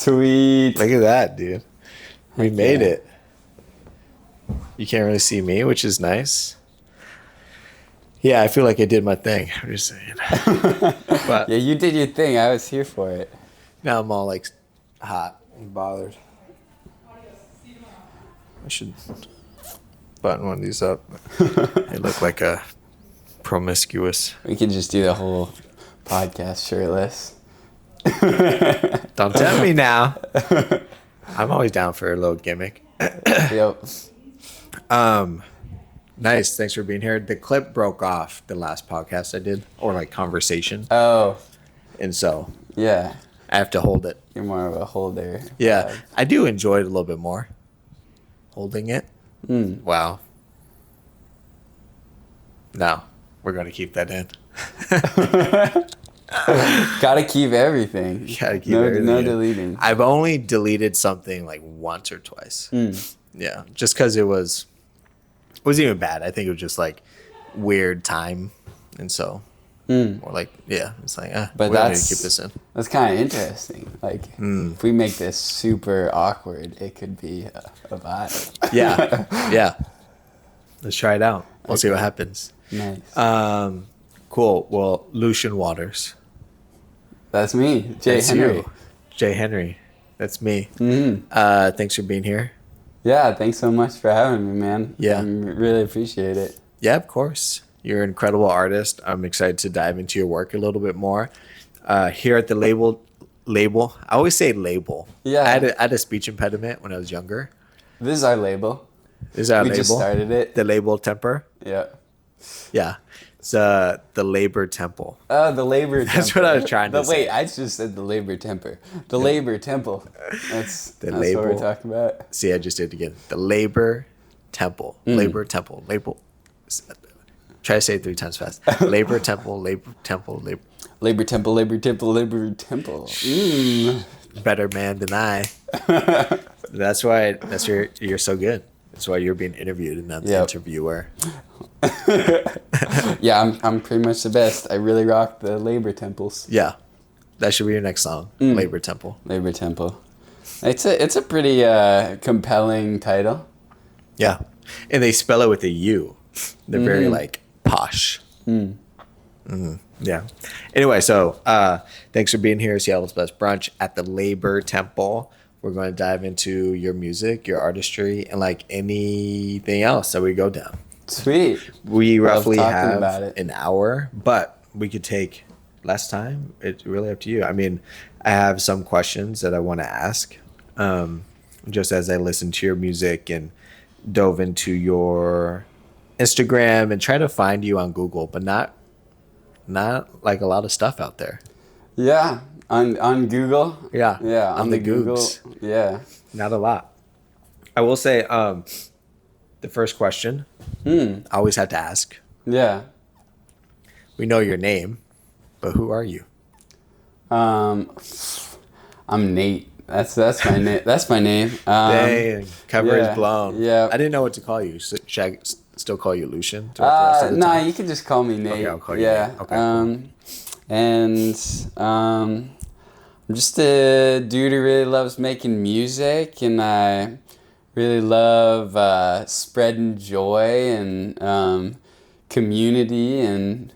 Sweet. Look at that, dude. We made yeah. it. You can't really see me, which is nice. Yeah, I feel like I did my thing. I'm just saying. But Yeah, you did your thing. I was here for it. now I'm all like hot and bothered. I should button one of these up. I look like a promiscuous. We could just do the whole podcast shirtless. Don't tempt me now. I'm always down for a little gimmick. Yep. Nice. Thanks for being here. The clip broke off the last podcast I did, or like conversation. Oh, And so yeah. I have to hold it. You're more of a holder. Yeah. I do enjoy it a little bit more. Holding it. Wow. No, we're going to keep that in. Gotta keep everything. Gotta keep everything No in. deleting. I've only deleted something like once or twice. Yeah. Just because it wasn't even bad. I think it was just like weird time. And so, or like, yeah, it's like, But we don't need that's to keep this in. That's kind of interesting. Like, if we make this super awkward, it could be a vibe. Yeah. Yeah. Let's try it out. We'll see what happens. Nice. Cool. Well, Lucian Waters. That's me, Jay That's Henry. you. Jay Henry. That's me. Thanks for being here. Yeah, thanks so much for having me, man. Yeah. I really appreciate it. Yeah, of course. You're an incredible artist. I'm excited to dive into your work a little bit more. Here at the label, I always say label. Yeah. I had a speech impediment when I was younger. This is our label. Is that a We label? just started it. The label temper? Yeah. Yeah. It's the labor temple. Oh, the labor temple. That's what I was trying to say. Wait, I just said the labor temper. The labor temple. That's what label. we're talking about. See, I just did it again. The labor temple. Labor temple. Label. Try to say it 3 times fast. Labor temple, labor temple, labor. Labor temple, labor temple, labor temple. Better man than I. That's why you're so good. That's why you're being interviewed and not the interviewer. Yeah, I'm pretty much the best. I really rock the labor temples. Yeah. That should be your next song. Labor temple. Labor temple. It's a pretty compelling title. Yeah. And they spell it with a U. They're very like posh. Yeah. Anyway, so thanks for being here. Seattle's Best Brunch at the Labor Temple. We're going to dive into your music, your artistry, and like anything else that we go down. Sweet. We Love roughly talking have about it. an hour, but we could take less time. It's really up to you. I mean, I have some questions that I want to ask just as I listen to your music and dove into your Instagram and try to find you on Google, but not like a lot of stuff out there. Yeah, on Google. Yeah, Yeah, on the Google. Googs. Yeah. Not a lot. I will say the first question I always have to ask. Yeah. We know your name, but who are you? I'm Nate. That's my name. That's my name. Dang, cover is blown. Yeah. I didn't know what to call you. So should I still call you Lucian throughout the rest of the Nah, time? you can just call me Nate. Okay, I'll call you yeah. Nate. Okay, And I'm just a dude who really loves making music, and I really love spreading joy and community and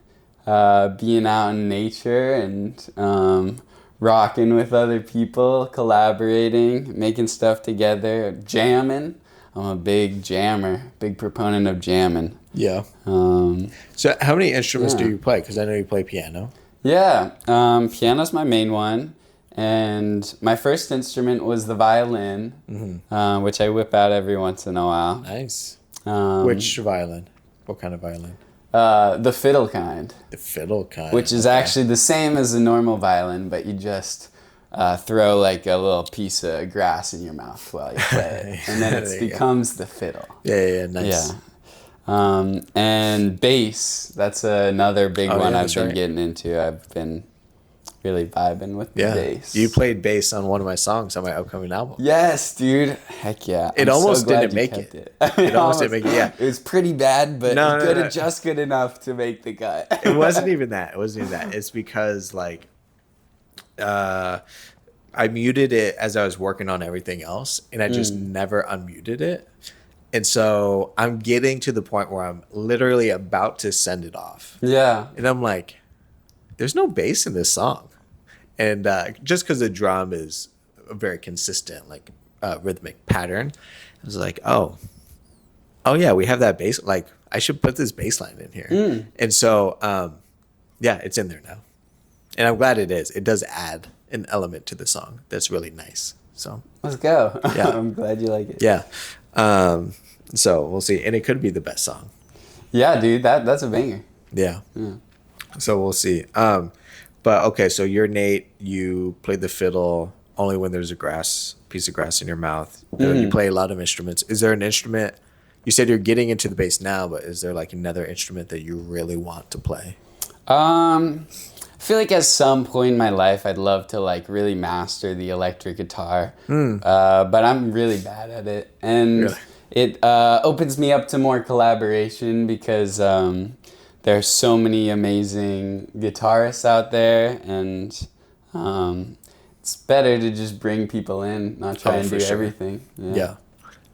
being out in nature and rocking with other people, collaborating, making stuff together, jamming. I'm a big jammer, big proponent of jamming. Yeah. So how many instruments do you play? Because I know you play piano. Yeah, piano's my main one. And my first instrument was the violin, which I whip out every once in a while. Nice. Which violin? What kind of violin? The fiddle kind. The fiddle kind. Which is actually the same as a normal violin, but you just throw like a little piece of grass in your mouth while you play it. And then it becomes the fiddle. Yeah, nice. Yeah. And bass, that's another big one I've been getting into. I've been really vibing with the bass. You played bass on one of my songs on my upcoming album. Yes, dude. Heck yeah. It almost didn't make it. It almost didn't make it, yeah. It was pretty bad, but just good enough to make the cut. It wasn't even that. It's because like I I muted it as I was working on everything else, and I just never unmuted it. And so I'm getting to the point where I'm literally about to send it off. Yeah. And I'm like, there's no bass in this song. And just because the drum is a very consistent, like rhythmic pattern, I was like, oh yeah, we have that bass. Like, I should put this bass line in here. And so, yeah, it's in there now. And I'm glad it is. It does add an element to the song that's really nice. So Let's go. Yeah. I'm glad you like it. yeah. So we'll see. And it could be the best song. Yeah, dude, that's a banger. Yeah. So we'll see. But okay, so you're Nate. You play the fiddle only when there's a piece of grass in your mouth. You play a lot of instruments. Is there an instrument? You said you're getting into the bass now, but is there like another instrument that you really want to play? I feel like at some point in my life, I'd love to like really master the electric guitar, but I'm really bad at it, and Really? it opens me up to more collaboration because there's so many amazing guitarists out there, and it's better to just bring people in, not try and for do sure. everything. Yeah,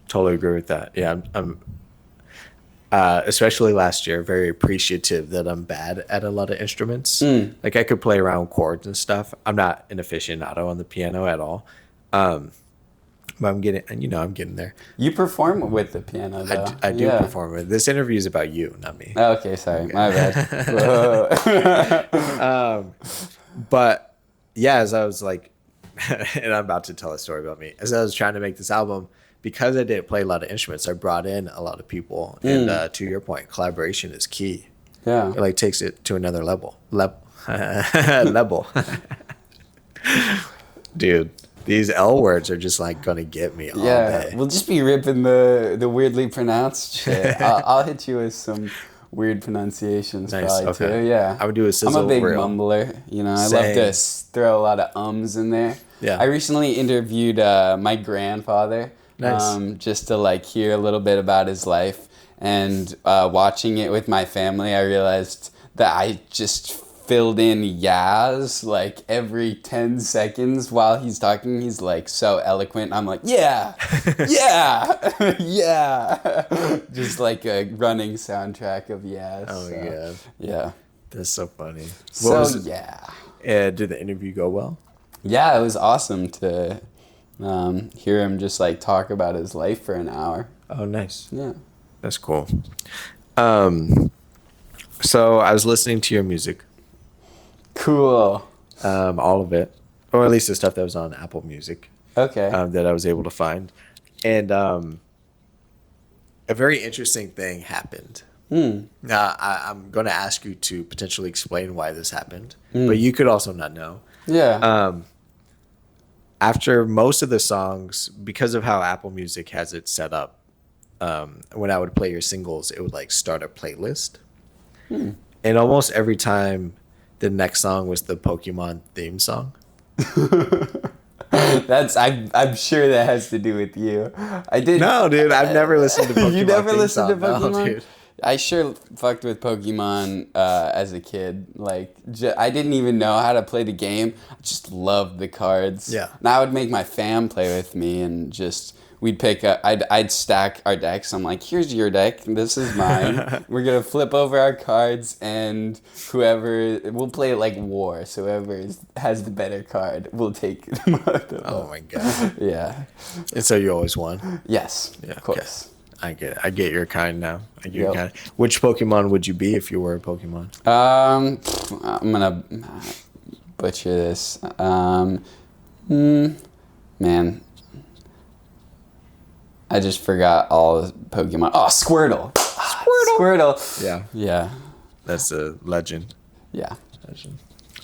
totally agree with that. Yeah, I'm especially last year, very appreciative that I'm bad at a lot of instruments. Like I could play around chords and stuff. I'm not an aficionado on the piano at all. But I'm getting there. You perform with the piano, though. I do perform with. This interview is about you, not me. Oh, okay, sorry, my bad. Whoa. But yeah, as I was like, and I'm about to tell a story about me. As I was trying to make this album, because I didn't play a lot of instruments, I brought in a lot of people. And to your point, collaboration is key. Yeah. It like takes it to another level. Level. Dude, these L words are just like gonna get me all day. We'll just be ripping the weirdly pronounced shit. I'll hit you with some weird pronunciations probably too. Yeah. I would do a sizzle. I'm a big reel. mumbler. You know, I Same. love to throw a lot of ums in there. Yeah. I recently interviewed my grandfather. Nice. Just to like hear a little bit about his life, and watching it with my family, I realized that I just filled in yas like every 10 seconds while he's talking. He's like so eloquent. I'm like, yeah, yeah, yeah. Just like a running soundtrack of yas. Oh my God. Yeah. That's so funny. Yeah. Did the interview go well? Yeah, it was awesome to hear him just like talk about his life for an hour. Oh, nice. Yeah. That's cool. So I was listening to your music. Cool. All of it, or at least the stuff that was on Apple Music. Okay. That I was able to find, and a very interesting thing happened. Now I'm going to ask you to potentially explain why this happened, but you could also not know. Yeah. After most of the songs, because of how Apple Music has it set up, when I would play your singles, it would like start a playlist, and almost every time the next song was the Pokemon theme song. I'm sure that has to do with you. I did. No, dude, I've never listened to Pokemon. You never theme listened to song. Pokemon? No, dude. I sure fucked with Pokemon as a kid. Like, I didn't even know how to play the game. I just loved the cards. Yeah. And I would make my fam play with me, and just we'd pick up. I'd stack our decks. I'm like, here's your deck. This is mine. We're gonna flip over our cards, and we'll play it like war. So whoever has the better card will take them out. Oh my God. Yeah. And so you always won. Yes. Yeah, Of course. okay. I get it. I get your kind now. I get your Yep. kind. Which Pokemon would you be if you were a Pokemon? I'm gonna butcher this. Man, I just forgot all the Pokemon. Oh, Squirtle. Squirtle. Yeah, Yeah. that's a legend. Yeah.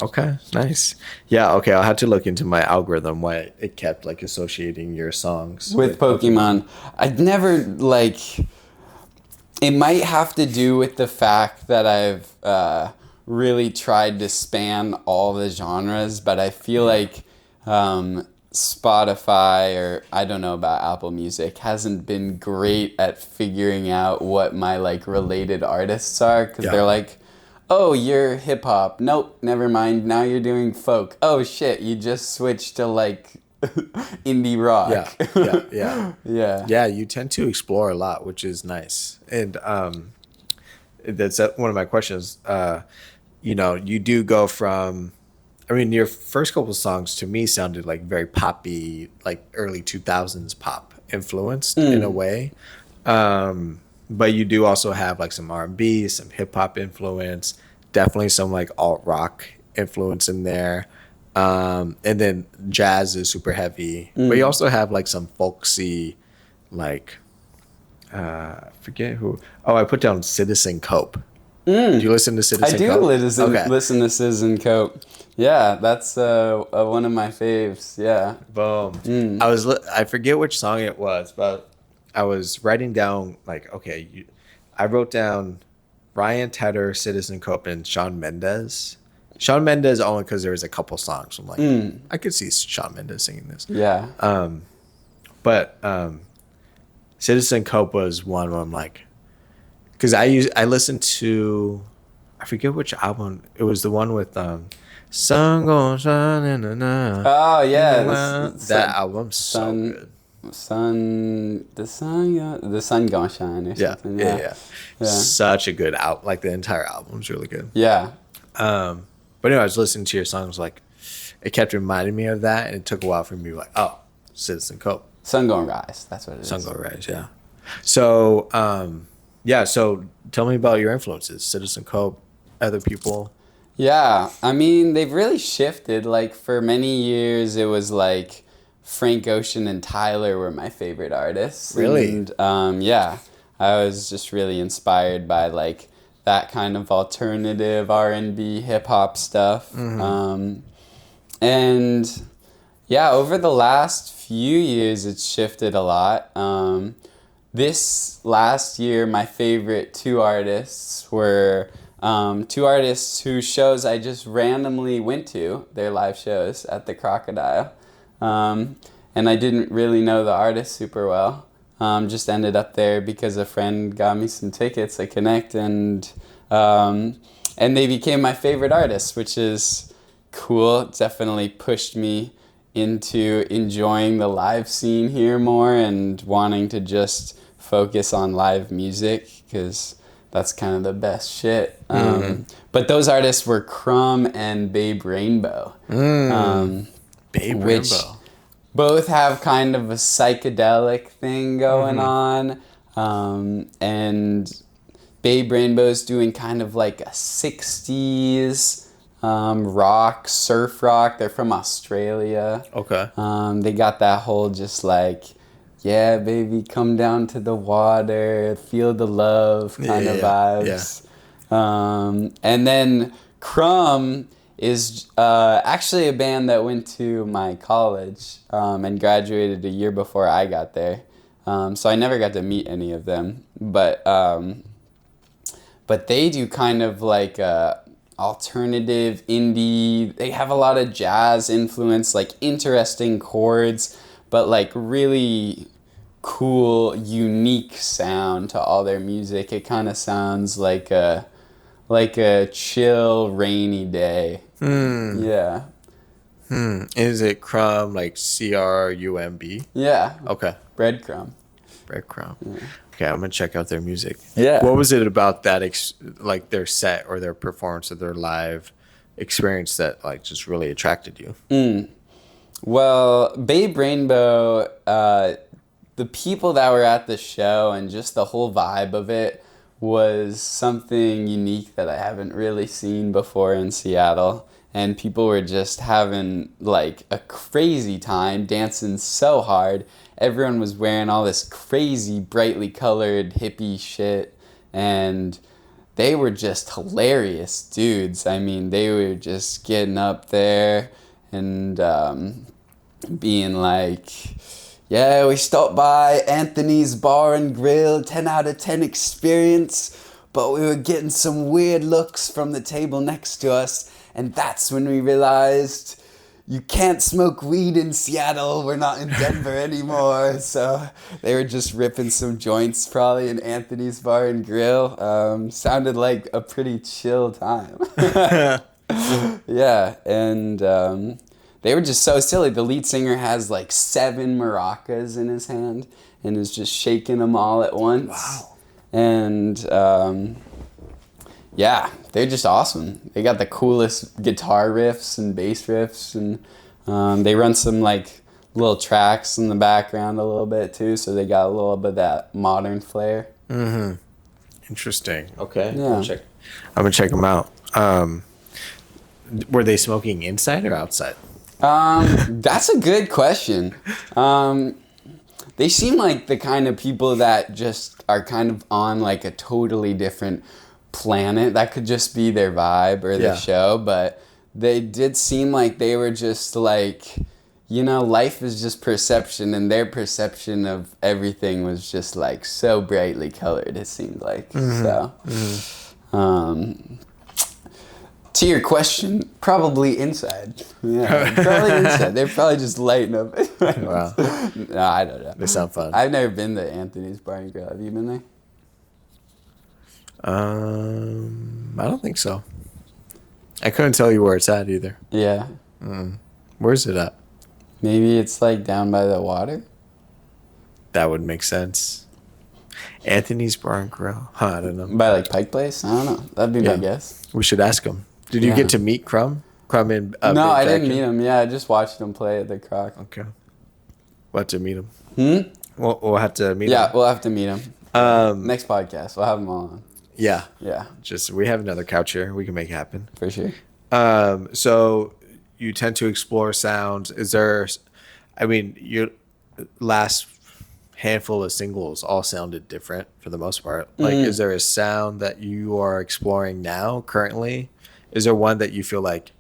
Okay, nice. Yeah, okay. I'll have to look into my algorithm why it kept like associating your songs With Pokemon. I'd never like. It might have to do with the fact that I've really tried to span all the genres, but I feel like Spotify, or I don't know about Apple Music, hasn't been great at figuring out what my like related artists are, because Yeah. they're like, oh, you're hip hop. Nope, never mind. Now you're doing folk. Oh shit, you just switched to like indie rock. Yeah. Yeah. Yeah, you tend to explore a lot, which is nice. And that's one of my questions. You do go from, I mean, your first couple songs to me sounded like very poppy, like early 2000s pop influenced in a way. But you do also have like some R&B, some hip hop influence, definitely some like alt rock influence in there. And then jazz is super heavy, but you also have like some folksy, like I forget who. Oh, I put down Citizen Cope. Do you listen to Citizen I do Cope? listen to Citizen Cope. Yeah, that's one of my faves. Yeah. Boom. I forget which song it was, but I was writing down like, okay, I wrote down Ryan Tedder, Citizen Cope, and Shawn Mendes. Shawn Mendes only because there was a couple songs. I'm like, I could see Shawn Mendes singing this. Yeah. But Citizen Cope was one where I'm like, because I listened to, I forget which album. It was the one with Sun Gonna Shine in the Night. Oh yeah, That album's so good. The sun gonna shine or something. Yeah. Such a good album. Like the entire album's really good. Yeah. But anyway, I was listening to your songs, like it kept reminding me of that, and it took a while for me to be like, oh, Citizen Cope. Sun gonna rise. That's what it is. Sun gonna rise. Yeah. So so tell me about your influences, Citizen Cope, other people. Yeah, I mean they've really shifted. Like for many years, it was like Frank Ocean and Tyler were my favorite artists. Really? And yeah, I was just really inspired by like that kind of alternative R&B hip hop stuff. And yeah, over the last few years, it's shifted a lot. This last year, my favorite two artists were two artists whose shows I just randomly went to, their live shows at the Crocodile. And I didn't really know the artist super well. Just ended up there because a friend got me some tickets. I connect and they became my favorite artists, which is cool. It definitely pushed me into enjoying the live scene here more and wanting to just focus on live music because that's kind of the best shit. But those artists were Crumb and Babe Rainbow. Babe which Rainbow. Both have kind of a psychedelic thing going on. And Babe Rainbow's doing kind of like a 60s rock, surf rock. They're from Australia. Okay. They got that whole just like, yeah, baby, come down to the water, feel the love kind of vibes. And then Crumb is actually a band that went to my college and graduated a year before I got there. So I never got to meet any of them. But they do kind of like alternative indie. They have a lot of jazz influence, like interesting chords, but like really cool, unique sound to all their music. It kind of sounds like a chill, rainy day. Yeah. Is it Crumb, like CRUMB? Yeah. Okay. Breadcrumb. Breadcrumb. Okay, I'm gonna check out their music. Yeah. What was it about that, like their set or their performance or their live experience that like just really attracted you? Well, Babe Rainbow, the people that were at the show and just the whole vibe of it was something unique that I haven't really seen before in Seattle. And people were just having like a crazy time, dancing so hard. Everyone was wearing all this crazy, brightly colored hippie shit. And they were just hilarious dudes. I mean, they were just getting up there and being like, yeah, we stopped by Anthony's Bar and Grill, 10 out of 10 experience, but we were getting some weird looks from the table next to us, and that's when we realized you can't smoke weed in Seattle. We're not in Denver anymore. So they were just ripping some joints probably in Anthony's Bar and Grill. Sounded like a pretty chill time. Yeah, and they were just so silly. The lead singer has like 7 maracas in his hand and is just shaking them all at once. Wow. And yeah, they're just awesome. They got the coolest guitar riffs and bass riffs, and they run some like little tracks in the background a little bit too, so they got a little bit of that modern flair. Mm-hmm. Interesting. Okay. Yeah. I'm gonna check them out. Were they smoking inside or outside? That's a good question. They seem like the kind of people that just are kind of on like a totally different planet. That could just be their vibe or their show, but they did seem like they were just like, you know, life is just perception, and their perception of everything was just like so brightly colored, it seemed like. To your question, probably inside. Yeah, probably inside. They're probably just lighting up. Wow. No, I don't know. They sound fun. I've never been to Anthony's Bar and Grill. Have you been there? I don't think so. I couldn't tell you where it's at either. Yeah. Where's it at? Maybe it's like down by the water. That would make sense. Anthony's Bar and Grill. I don't know. By like Pike Place? I don't know. That'd be my guess. We should ask him. Did you get to meet Crumb? Crumb in no, I didn't meet him. Yeah, I just watched him play at the Croc. Okay. We'll have to meet him. We'll have to meet him. Yeah, we'll have to meet him. Next podcast. We'll have him all on. Yeah. Yeah. Just, we have another couch here. We can make it happen. For sure. So you tend to explore sounds. Is there, I mean, your last handful of singles all sounded different for the most part. Like, is there a sound that you are exploring now currently? Is there one that you feel like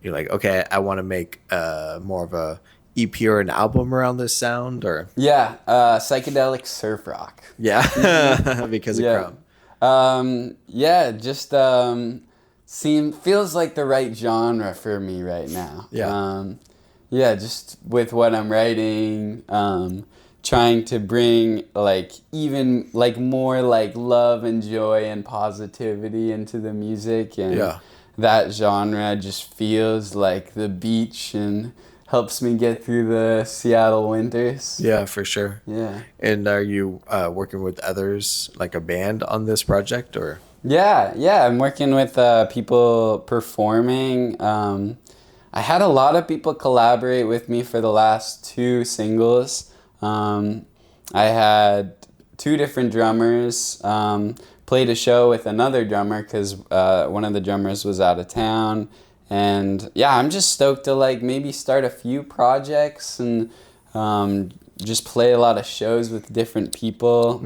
you're like, okay, I want to make more of a EP or an album around this sound? Or psychedelic surf rock. Yeah. Because of Crumb. Just feels like the right genre for me right now. Just with what I'm writing, trying to bring like even like more like love and joy and positivity into the music, and that genre just feels like the beach and helps me get through the Seattle winters. Yeah, for sure. Yeah. And are you working with others, like a band, on this project, or? Yeah, I'm working with people performing. I had a lot of people collaborate with me for the last 2 singles. I had 2 different drummers, played a show with another drummer because one of the drummers was out of town. And yeah, I'm just stoked to like maybe start a few projects and just play a lot of shows with different people.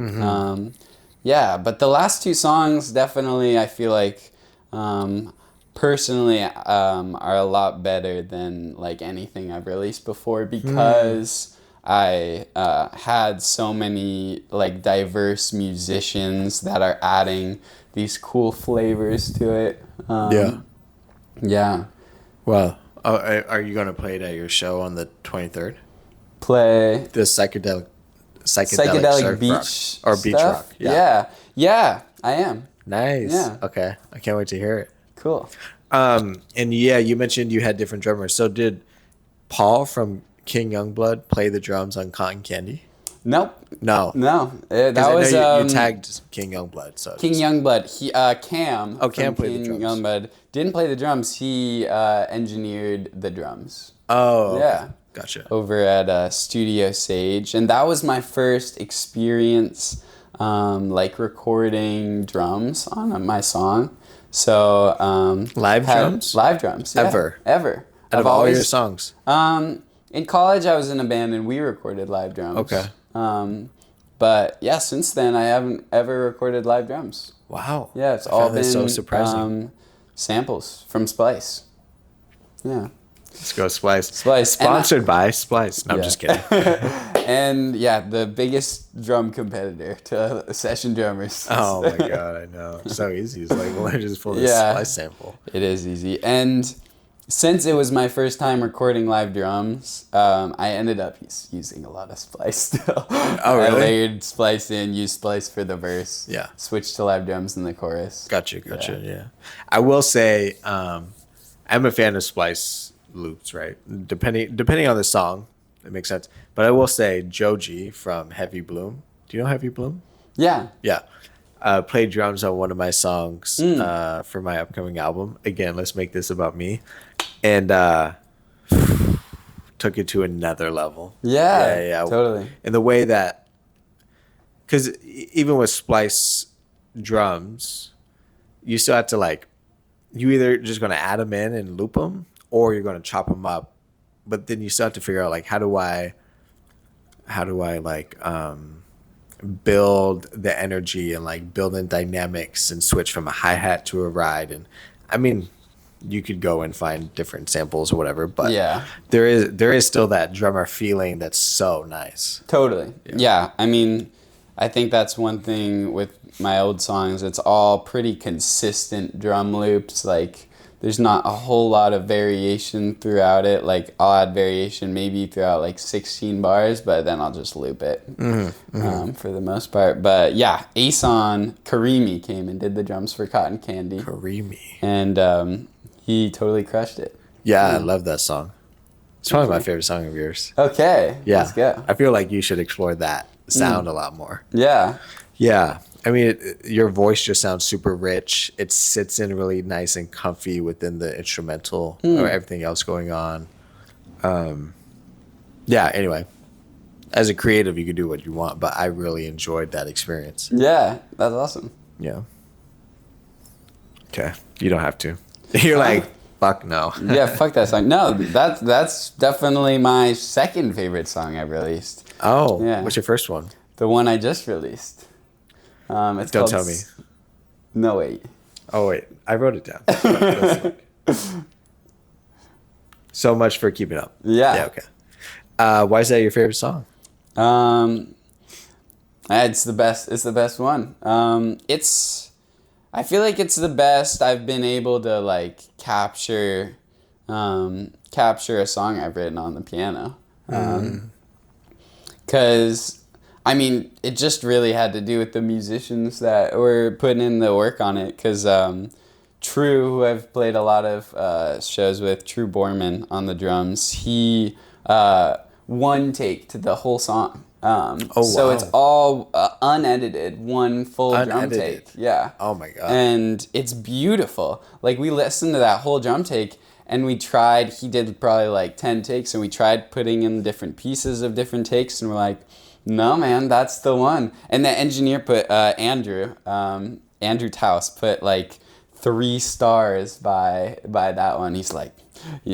But the last 2 songs definitely I feel like personally are a lot better than like anything I've released before, because I had so many like diverse musicians that are adding these cool flavors to it. Yeah. Well, are you going to play it at your show on the 23rd? Play the psychedelic beach rock, or beach stuff? rock. Yeah, I am. Nice. Yeah. Okay, I can't wait to hear it. Cool. And yeah, you mentioned you had different drummers. So did Paul from King Youngblood play the drums on Cotton Candy? Nope. No. That was you tagged King Youngblood. So King Youngblood. He Cam. Cam played the drums. Youngblood didn't play the drums. He engineered the drums. Oh. Okay. Yeah. Gotcha. Over at Studio Sage, and that was my first experience, like recording drums on my song. So live drums. Yeah, ever. Out of all your songs. In college, I was in a band and we recorded live drums. Okay. But yeah, since then I haven't ever recorded live drums. Wow. Yeah, it's all been so surprising. Samples from Splice. Yeah. Let's go Splice. Splice. Sponsored by Splice. No, I'm just kidding. And yeah, the biggest drum competitor to session drummers. Oh my God, I know. So easy. It's like, well, I just pull this Splice sample. It is easy. And since it was my first time recording live drums, I ended up using a lot of Splice still. Oh, really? I layered Splice in, used Splice for the verse. Yeah. Switched to live drums in the chorus. Gotcha. Yeah. I will say, I'm a fan of splice loops, right? Depending on the song, it makes sense. But I will say, Joji from Heavy Bloom. Do you know Heavy Bloom? Yeah. Yeah. Played drums on one of my songs for my upcoming album. Again, let's make this about me. And took it to another level. Yeah. Totally. In the way that, because even with splice drums, you still have to like, you either just going to add them in and loop them, or you're going to chop them up. But then you still have to figure out like, how do I like build the energy and like build in dynamics and switch from a hi-hat to a ride. And I mean, you could go and find different samples or whatever, but yeah, there is still that drummer feeling that's so nice. Totally. Yeah. I mean, I think that's one thing with my old songs. It's all pretty consistent drum loops. Like, there's not a whole lot of variation throughout it. Like, I'll add variation maybe throughout like 16 bars, but then I'll just loop it for the most part. But yeah, Ason Karimi came and did the drums for Cotton Candy. Karimi. And he totally crushed it. Yeah, I love that song. It's probably my favorite song of yours. Okay, yeah. Let's go. I feel like you should explore that sound a lot more. Yeah. Yeah. I mean, your voice just sounds super rich. It sits in really nice and comfy within the instrumental or everything else going on. Yeah, anyway. As a creative, you can do what you want, but I really enjoyed that experience. Yeah, that's awesome. Yeah. Okay. You don't have to. You're like, fuck no. Yeah, fuck that song. No, that's definitely my second favorite song I've released. Oh, yeah. What's your first one? The one I just released. It's Don't called tell me. No, wait. Oh, wait. I wrote it down. So much for keeping up. Yeah. Yeah, okay. Why is that your favorite song? It's the best. It's the best one. I feel like it's the best I've been able to like capture a song I've written on the piano. 'Cause I mean, it just really had to do with the musicians that were putting in the work on it. 'Cause True, who I've played a lot of shows with, True Borman on the drums, he one take to the whole song. So it's all unedited, one full drum take. Yeah. Oh my God. And it's beautiful. Like, we listened to that whole drum take and he did probably like 10 takes, and we tried putting in different pieces of different takes, and we're like, no, man, that's the one. And the engineer put, Andrew Taus put like 3 stars by that one. He's like,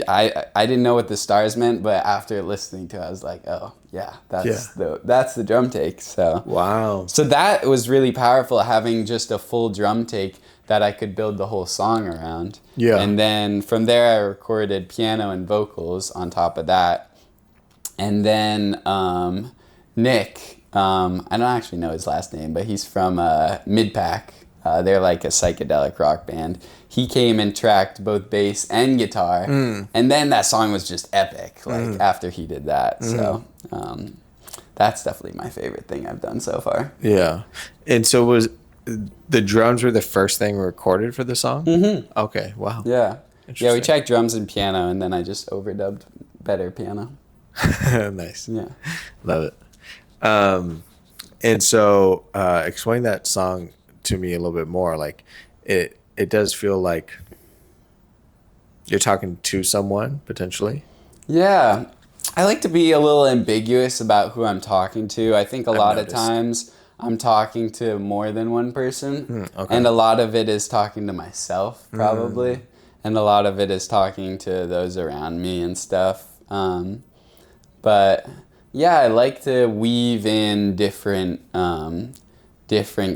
I didn't know what the stars meant, but after listening to it, I was like, oh yeah, that's the drum take. So wow. So that was really powerful, having just a full drum take that I could build the whole song around. Yeah. And then from there, I recorded piano and vocals on top of that. And then Nick, I don't actually know his last name, but he's from Midpack. They're like a psychedelic rock band. He came and tracked both bass and guitar, and then that song was just epic. Like after he did that, so that's definitely my favorite thing I've done so far. Yeah, and so was the drums were the first thing recorded for the song? Mm-hmm. Okay, wow. Yeah, we checked drums and piano, and then I just overdubbed better piano. Nice. Yeah, love it. And so explain that song to me a little bit more. Like it does feel like you're talking to someone potentially. Yeah, I like to be a little ambiguous about who I'm talking to. I think a lot of times I'm talking to more than one person, and a lot of it is talking to myself probably, and a lot of it is talking to those around me and stuff. But yeah, I like to weave in different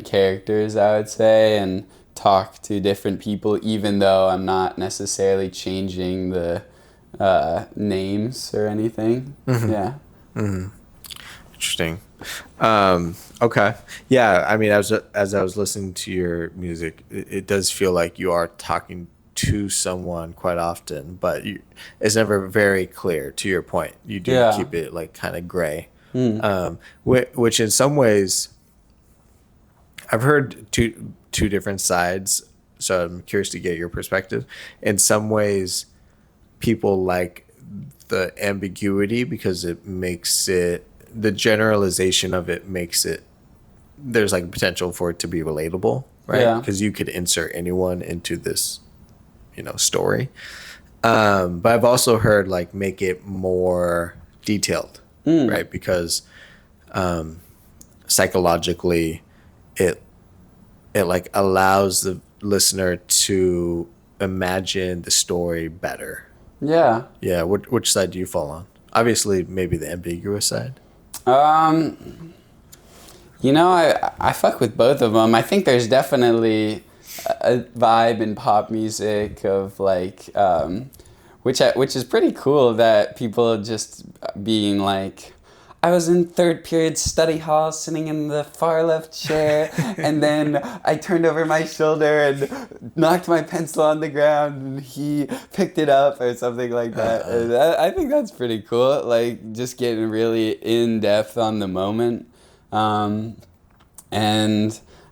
characters, I would say, and talk to different people, even though I'm not necessarily changing the names or anything. Yeah. Interesting. Okay. Yeah, I mean, as I was listening to your music, it does feel like you are talking to someone quite often, but it's never very clear. To your point, you do Yeah. keep it like kind of gray, which in some ways, I've heard two different sides. So I'm curious to get your perspective. In some ways, people like the ambiguity because it makes it, the generalization of it makes it, there's like potential for it to be relatable, right? Yeah. Because you could insert anyone into this, story. But I've also heard like make it more detailed, right? Because psychologically, it like allows the listener to imagine the story better. Yeah. Yeah. Which side do you fall on? Obviously, maybe the ambiguous side. I fuck with both of them. I think there's definitely a vibe in pop music of like, which is pretty cool that people just being like, I was in third period study hall sitting in the far left chair and then I turned over my shoulder and knocked my pencil on the ground and he picked it up or something like that. And I think that's pretty cool. Like just getting really in depth on the moment. And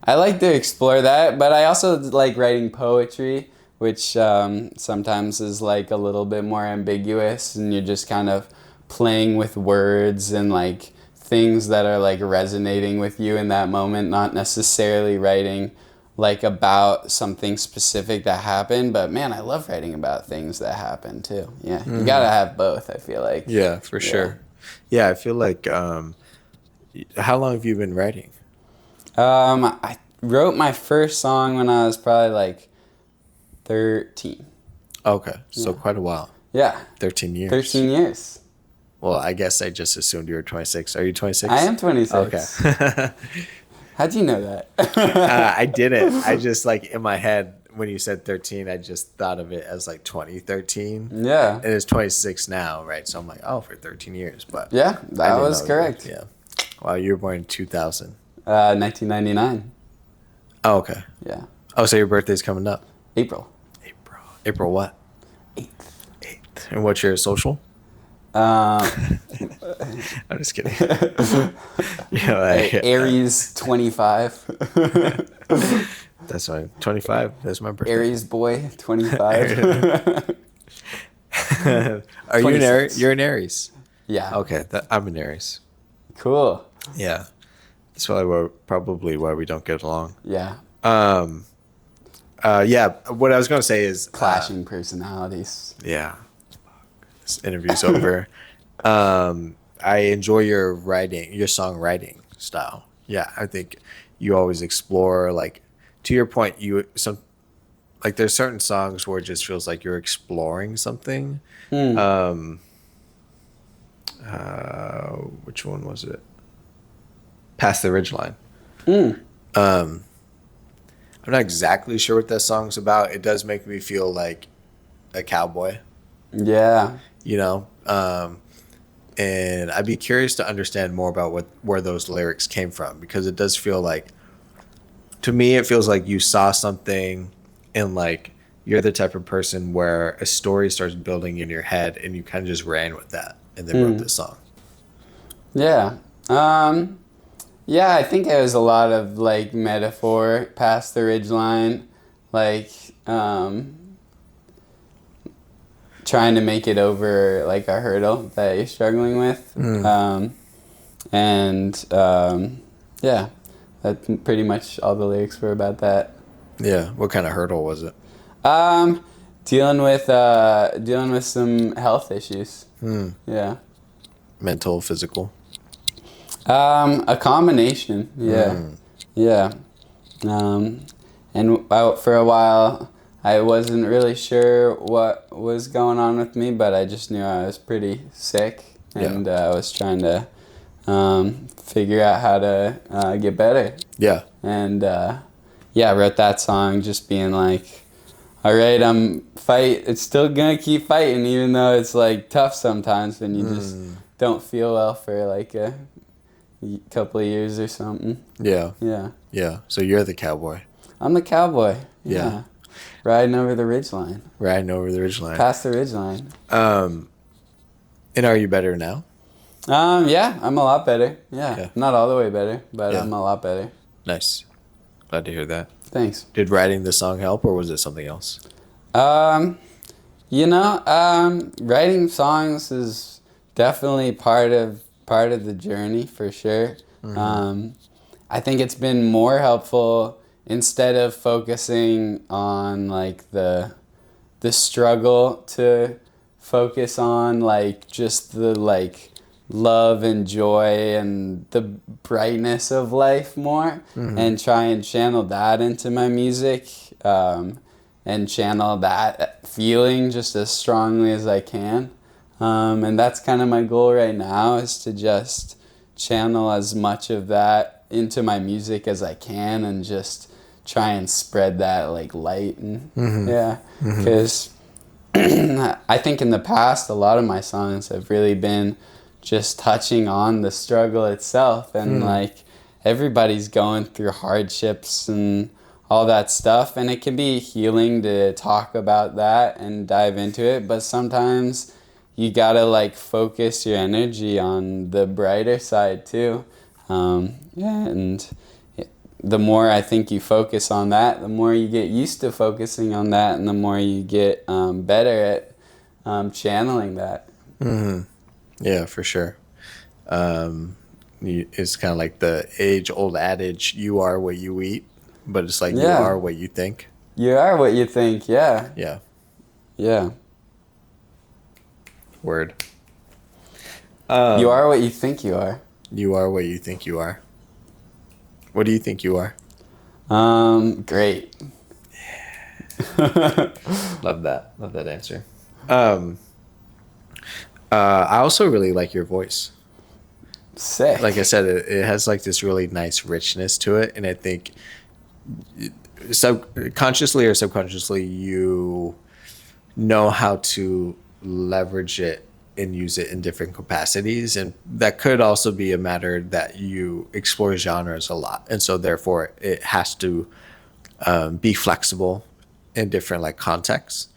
I like to explore that, but I also like writing poetry, which sometimes is like a little bit more ambiguous and you're just kind of playing with words and like things that are like resonating with you in that moment, not necessarily writing like about something specific that happened, but man, I love writing about things that happen too. Yeah, you gotta have both, I feel like. Yeah, for sure. Yeah, I feel like, how long have you been writing? I wrote my first song when I was probably like 13. Okay, so quite a while. Yeah. 13 years. 13 years. Well, I guess I just assumed you were 26. Are you 26? I am 26. Okay. How'd you know that? I didn't. I just like in my head when you said 13, I just thought of it as like 2013. Yeah. And it's 26 now, right? So I'm like, oh, for 13 years. But yeah, I that didn't was know correct. Yeah. Wow, you were born in 2000. 1999. Oh, okay. Yeah. Oh, so your birthday's coming up. April. April what? 8th. And what's your social? I'm just kidding. Aries 25. That's fine. 25. That's my birthday. Aries boy 25. Are you an Aries? You're an Aries. Yeah. Okay, I'm an Aries. Cool. Yeah, that's probably why we don't get along. Yeah. Yeah. What I was gonna say is Clashing personalities. Yeah. This interview's over. I enjoy your songwriting style. Yeah, I think you always explore, like, to your point, there's certain songs where it just feels like you're exploring something. Which one was it? Past the Ridgeline. I'm not exactly sure what that song's about. It does make me feel like a cowboy. Yeah. And I'd be curious to understand more about where those lyrics came from, because it does feel like, to me, it feels like you saw something and like you're the type of person where a story starts building in your head and you kind of just ran with that and then wrote this song. Yeah. Yeah, I think it was a lot of like metaphor past the ridgeline, like trying to make it over like a hurdle that you're struggling with. Yeah, that's pretty much all the lyrics were about that. Yeah. What kind of hurdle was it? Dealing with some health issues. Yeah. Mental, physical? A combination. Yeah. Yeah. And for a while, I wasn't really sure what was going on with me, but I just knew I was pretty sick, and I was trying to figure out how to get better. Yeah. And I wrote that song just being like, all right, it's still gonna keep fighting, even though it's like tough sometimes when you just don't feel well for like a couple of years or something. Yeah. Yeah. Yeah. So you're the cowboy. I'm the cowboy. Yeah. Riding over the ridgeline. Riding over the ridgeline. Past the ridgeline. And are you better now? Yeah, I'm a lot better. Yeah, Okay. not all the way better, but Yeah. I'm a lot better. Nice. Glad to hear that. Thanks. Did writing the song help, or was it something else? Writing songs is definitely part of the journey for sure. I think it's been more helpful instead of focusing on like the struggle to focus on like just the like love and joy and the brightness of life more, and try and channel that into my music, and channel that feeling just as strongly as I can. And that's kind of my goal right now, is to just channel as much of that into my music as I can, and just try and spread that like light. And because I think in the past a lot of my songs have really been just touching on the struggle itself, and like everybody's going through hardships and all that stuff, and it can be healing to talk about that and dive into it, but sometimes you gotta like focus your energy on the brighter side too. And the more I think you focus on that, the more you get used to focusing on that, and the more you get better at channeling that. Yeah, for sure. It's kind of like the age-old adage, you are what you eat, but it's like you are what you think. You are what you think, yeah. Yeah. Yeah. Word. You are what you think you are. You are what you think you are. What do you think you are? Great. Love that. Love that answer. I also really like your voice. Sick. Like I said, it has like this really nice richness to it, and I think consciously or subconsciously you know how to leverage it and use it in different capacities, and that could also be a matter that you explore genres a lot, and so therefore it has to be flexible in different like contexts.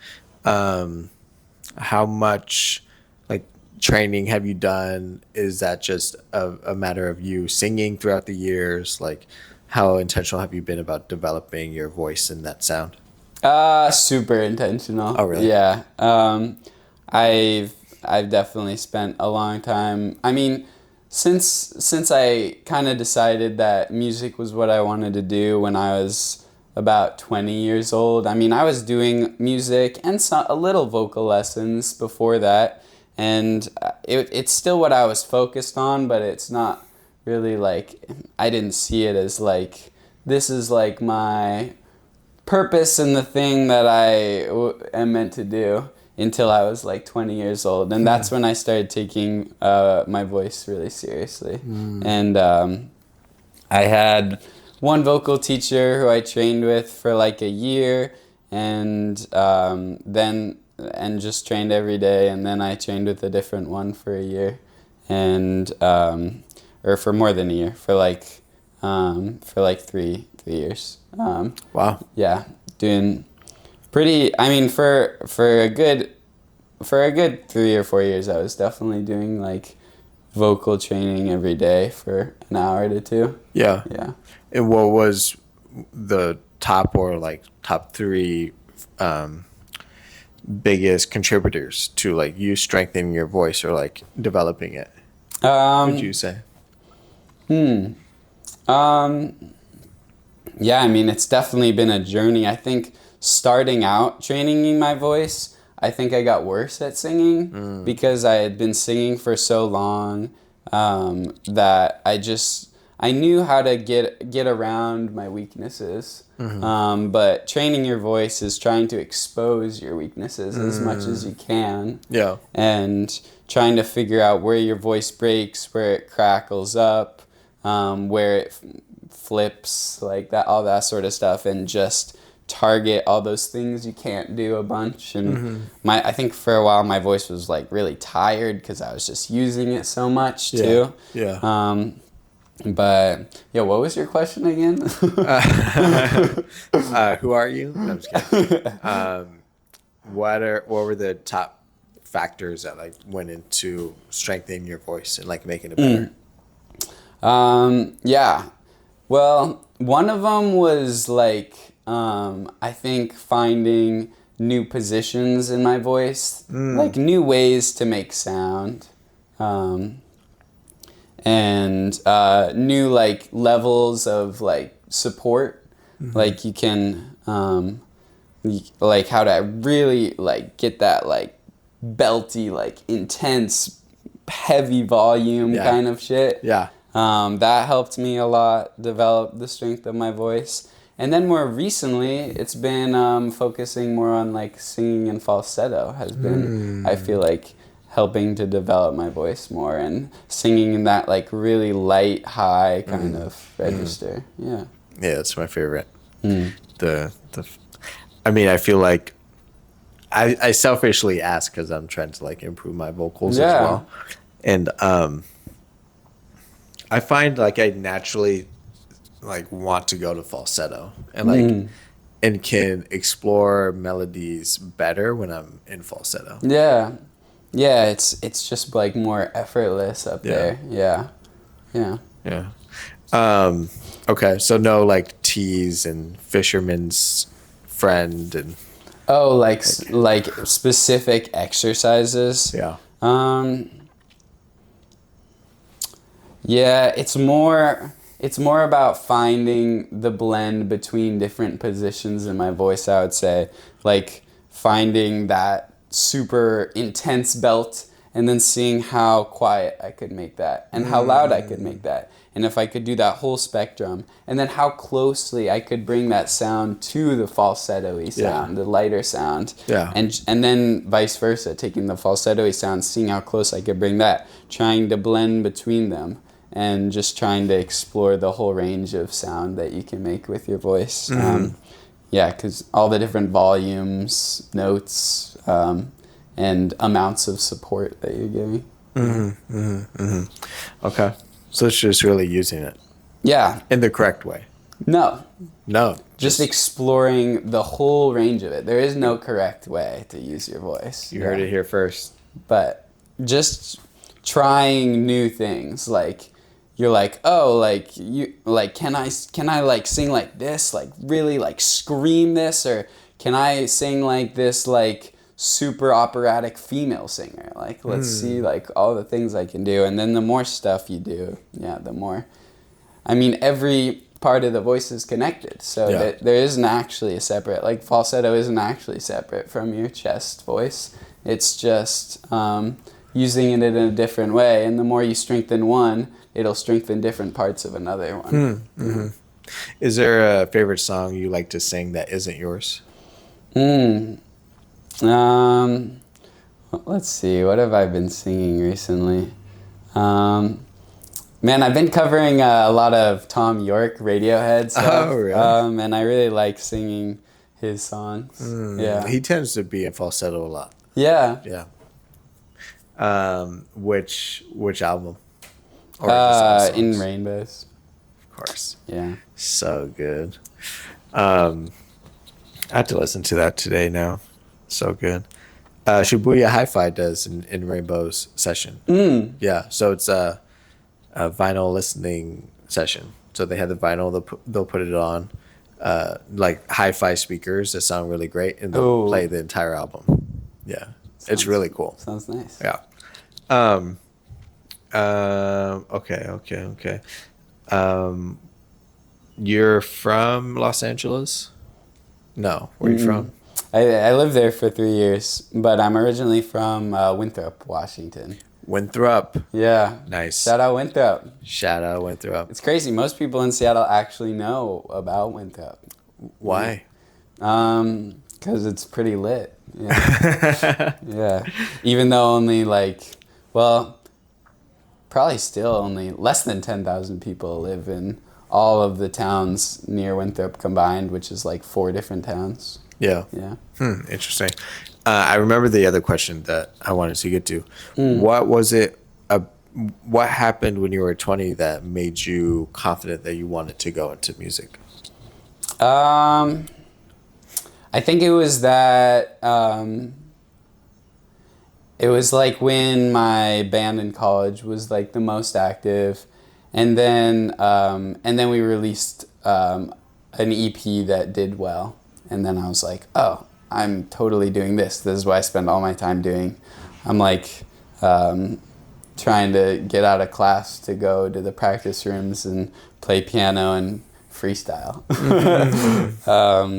How much like training have you done? Is that just a matter of you singing throughout the years? Like, how intentional have you been about developing your voice and that sound? Super intentional. Oh, really? Yeah. I've definitely spent a long time. I mean, since I kind of decided that music was what I wanted to do when I was about 20 years old. I mean, I was doing music and a little vocal lessons before that, and it's still what I was focused on, but it's not really like, I didn't see it as like, this is like my purpose and the thing that I am meant to do, until I was like 20 years old. And that's when I started taking my voice really seriously. And I had one vocal teacher who I trained with for like a year, and just trained every day. And then I trained with a different one for a year, and or for more than a year, for like 3 years. Wow. Yeah, doing pretty. I mean, for a good 3 or 4 years, I was definitely doing like vocal training every day for an hour to 2. Yeah. Yeah. And what was the top top 3 biggest contributors to like you strengthening your voice or like developing it? Would you say? Yeah, I mean, it's definitely been a journey. I think starting out training my voice, I think I got worse at singing because I had been singing for so long, that I knew how to get around my weaknesses. But training your voice is trying to expose your weaknesses as much as you can. Yeah. And trying to figure out where your voice breaks, where it crackles up, where it flips, like that, all that sort of stuff, and just target all those things you can't do a bunch. And I think for a while my voice was like really tired because I was just using it so much too. Yeah. But yeah, what was your question again? Who are you? No, I'm just kidding. What were the top factors that like went into strengthening your voice and like making it better? Yeah. Well, one of them was like, I think finding new positions in my voice, like new ways to make sound, and new like levels of like support. Like you can, like how to really like get that like belty, like intense, heavy volume Yeah. kind of shit. Yeah. That helped me a lot develop the strength of my voice. And then more recently, it's been focusing more on like singing and falsetto has been, I feel like, helping to develop my voice more and singing in that like really light, high kind of register. Yeah. Yeah, that's my favorite. I mean, I feel like I selfishly ask because I'm trying to like improve my vocals as well, and I find like I naturally like want to go to falsetto and like and can explore melodies better when I'm in falsetto. Yeah. Yeah, it's just like more effortless up there. Yeah. Yeah. Yeah. Okay, so no like tease and fisherman's friend and Oh, like specific exercises. yeah. Yeah, it's more about finding the blend between different positions in my voice, I would say. Like finding that super intense belt and then seeing how quiet I could make that and how loud I could make that. And if I could do that whole spectrum, and then how closely I could bring that sound to the falsetto-y sound, the lighter sound. Yeah. And then vice versa, taking the falsetto-y sound, seeing how close I could bring that, trying to blend between them, and just trying to explore the whole range of sound that you can make with your voice. Yeah, because all the different volumes, notes, and amounts of support that you're giving. Okay. So it's just really using it Yeah. in the correct way. No. No. Just exploring the whole range of it. There is no correct way to use your voice. You heard it here first. But just trying new things. Like, you're like, oh, like, you, like, can I like sing like this? Like, really, like, scream this? Or can I sing like this, like, super operatic female singer? Like, let's see, like, all the things I can do. And then the more stuff you do, the more. I mean, every part of the voice is connected. So there isn't actually a separate, like, falsetto isn't actually separate from your chest voice. It's just using it in a different way. And the more you strengthen one, it'll strengthen different parts of another one. Is there a favorite song you like to sing that isn't yours? Let's see. What have I been singing recently? Man, I've been covering a lot of Tom York Radiohead stuff. Oh, really? And I really like singing his songs. Yeah. He tends to be in falsetto a lot. Yeah. Yeah. Which album? Or just all songs? In Rainbows. Of course. Yeah. So good. I have to listen to that today now. So good. Shibuya Hi-Fi does in Rainbow's session. Yeah, so it's a vinyl listening session. So they have the vinyl, they'll put it on like hi-fi speakers that sound really great, and they'll play the entire album. Yeah, it's really cool. Sounds nice. Yeah. Okay. You're from Los Angeles? No. Where are you from? I lived there for 3 years, but I'm originally from Winthrop, Washington. Winthrop. Yeah. Nice. Shout out Winthrop. Shout out Winthrop. It's crazy. Most people in Seattle actually know about Winthrop. Why? Because it's pretty lit. Yeah. Yeah. Even though only probably still only less than 10,000 people live in all of the towns near Winthrop combined, which is like 4 different towns. Yeah. Yeah. Interesting. I remember the other question that I wanted to get to. What was it what happened when you were 20 that made you confident that you wanted to go into music? Um, I think it was that it was like when my band in college was like the most active, and then we released an EP that did well, and then I was like, oh, I'm totally doing this. This is what I spend all my time doing. I'm like trying to get out of class to go to the practice rooms and play piano and freestyle.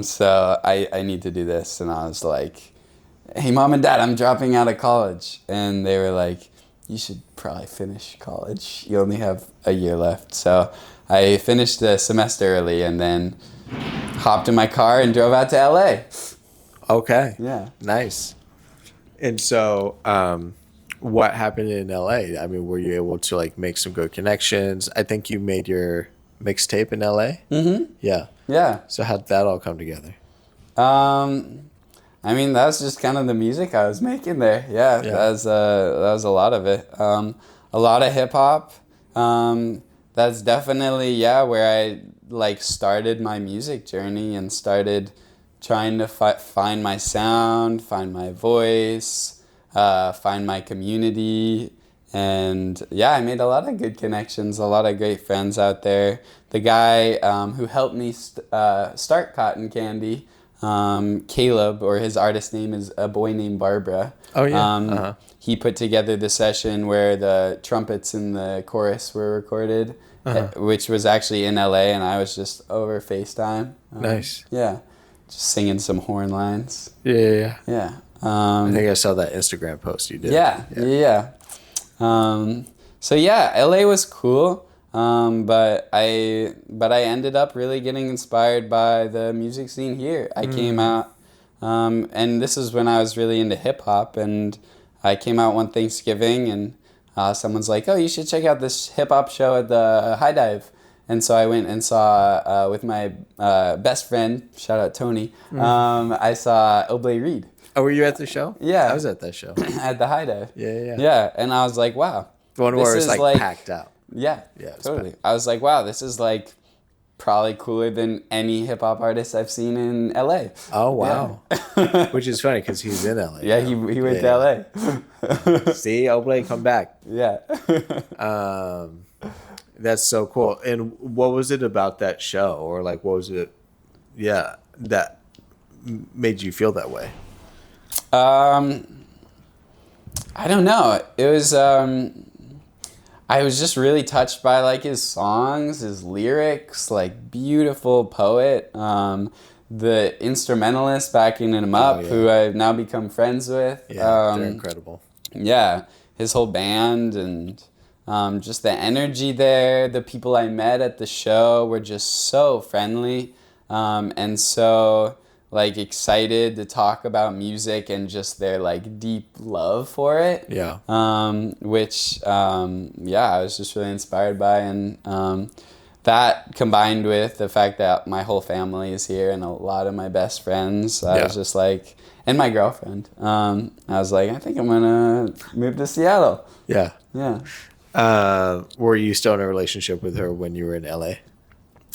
So I need to do this, and I was like, hey, mom and dad, I'm dropping out of college. And they were like, you should probably finish college. You only have a year left. So I finished the semester early and then hopped in my car and drove out to LA. Okay. Yeah. Nice. And so, what happened in LA? I mean, were you able to like make some good connections? I think you made your mixtape in LA. Mm-hmm. Yeah. Yeah. So how'd that all come together? I mean, that was just kind of the music I was making there. Yeah, Yeah. that was a lot of it. A lot of hip hop. That's definitely, yeah, where I like started my music journey and started trying to find my sound, find my voice, find my community. And yeah, I made a lot of good connections, a lot of great friends out there. The guy who helped me start Cotton Candy, Caleb, or his artist name is A Boy Named Barbara. Oh, yeah. He put together the session where the trumpets in the chorus were recorded, which was actually in LA, and I was just over FaceTime. Nice. Yeah, just singing some horn lines. Yeah. Yeah. I think I saw that Instagram post you did. Yeah. So yeah, LA was cool. But I ended up really getting inspired by the music scene here. I came out, and this is when I was really into hip hop, and I came out one Thanksgiving, and someone's like, oh, you should check out this hip hop show at the High Dive. And so I went and saw, with my best friend, shout out Tony, I saw Oblé Reed. Oh, were you at the show? Yeah. I was at that show. At the High Dive. Yeah. Yeah, and I was like, wow. The one where it's like packed out. Yeah, Yeah, it's totally. I was like, wow, this is like probably cooler than any hip hop artist I've seen in LA. Oh, wow. Yeah. Which is funny because he's in LA. Yeah, he went to LA. See, Oblé, come back. Yeah. That's so cool. And what was it about that show, or like what was it? Yeah, that made you feel that way. I don't know. It was. I was just really touched by like his songs, his lyrics, like beautiful poet. The instrumentalist backing him up, who I've now become friends with. Yeah, they're incredible. Yeah, his whole band and just the energy there. The people I met at the show were just so friendly, and so like excited to talk about music and just their like deep love for it. Yeah. Which I was just really inspired by, and that combined with the fact that my whole family is here and a lot of my best friends, I was just like, and my girlfriend, I was like, I think I'm gonna move to Seattle. Yeah. Yeah. Were you still in a relationship with her when you were in LA?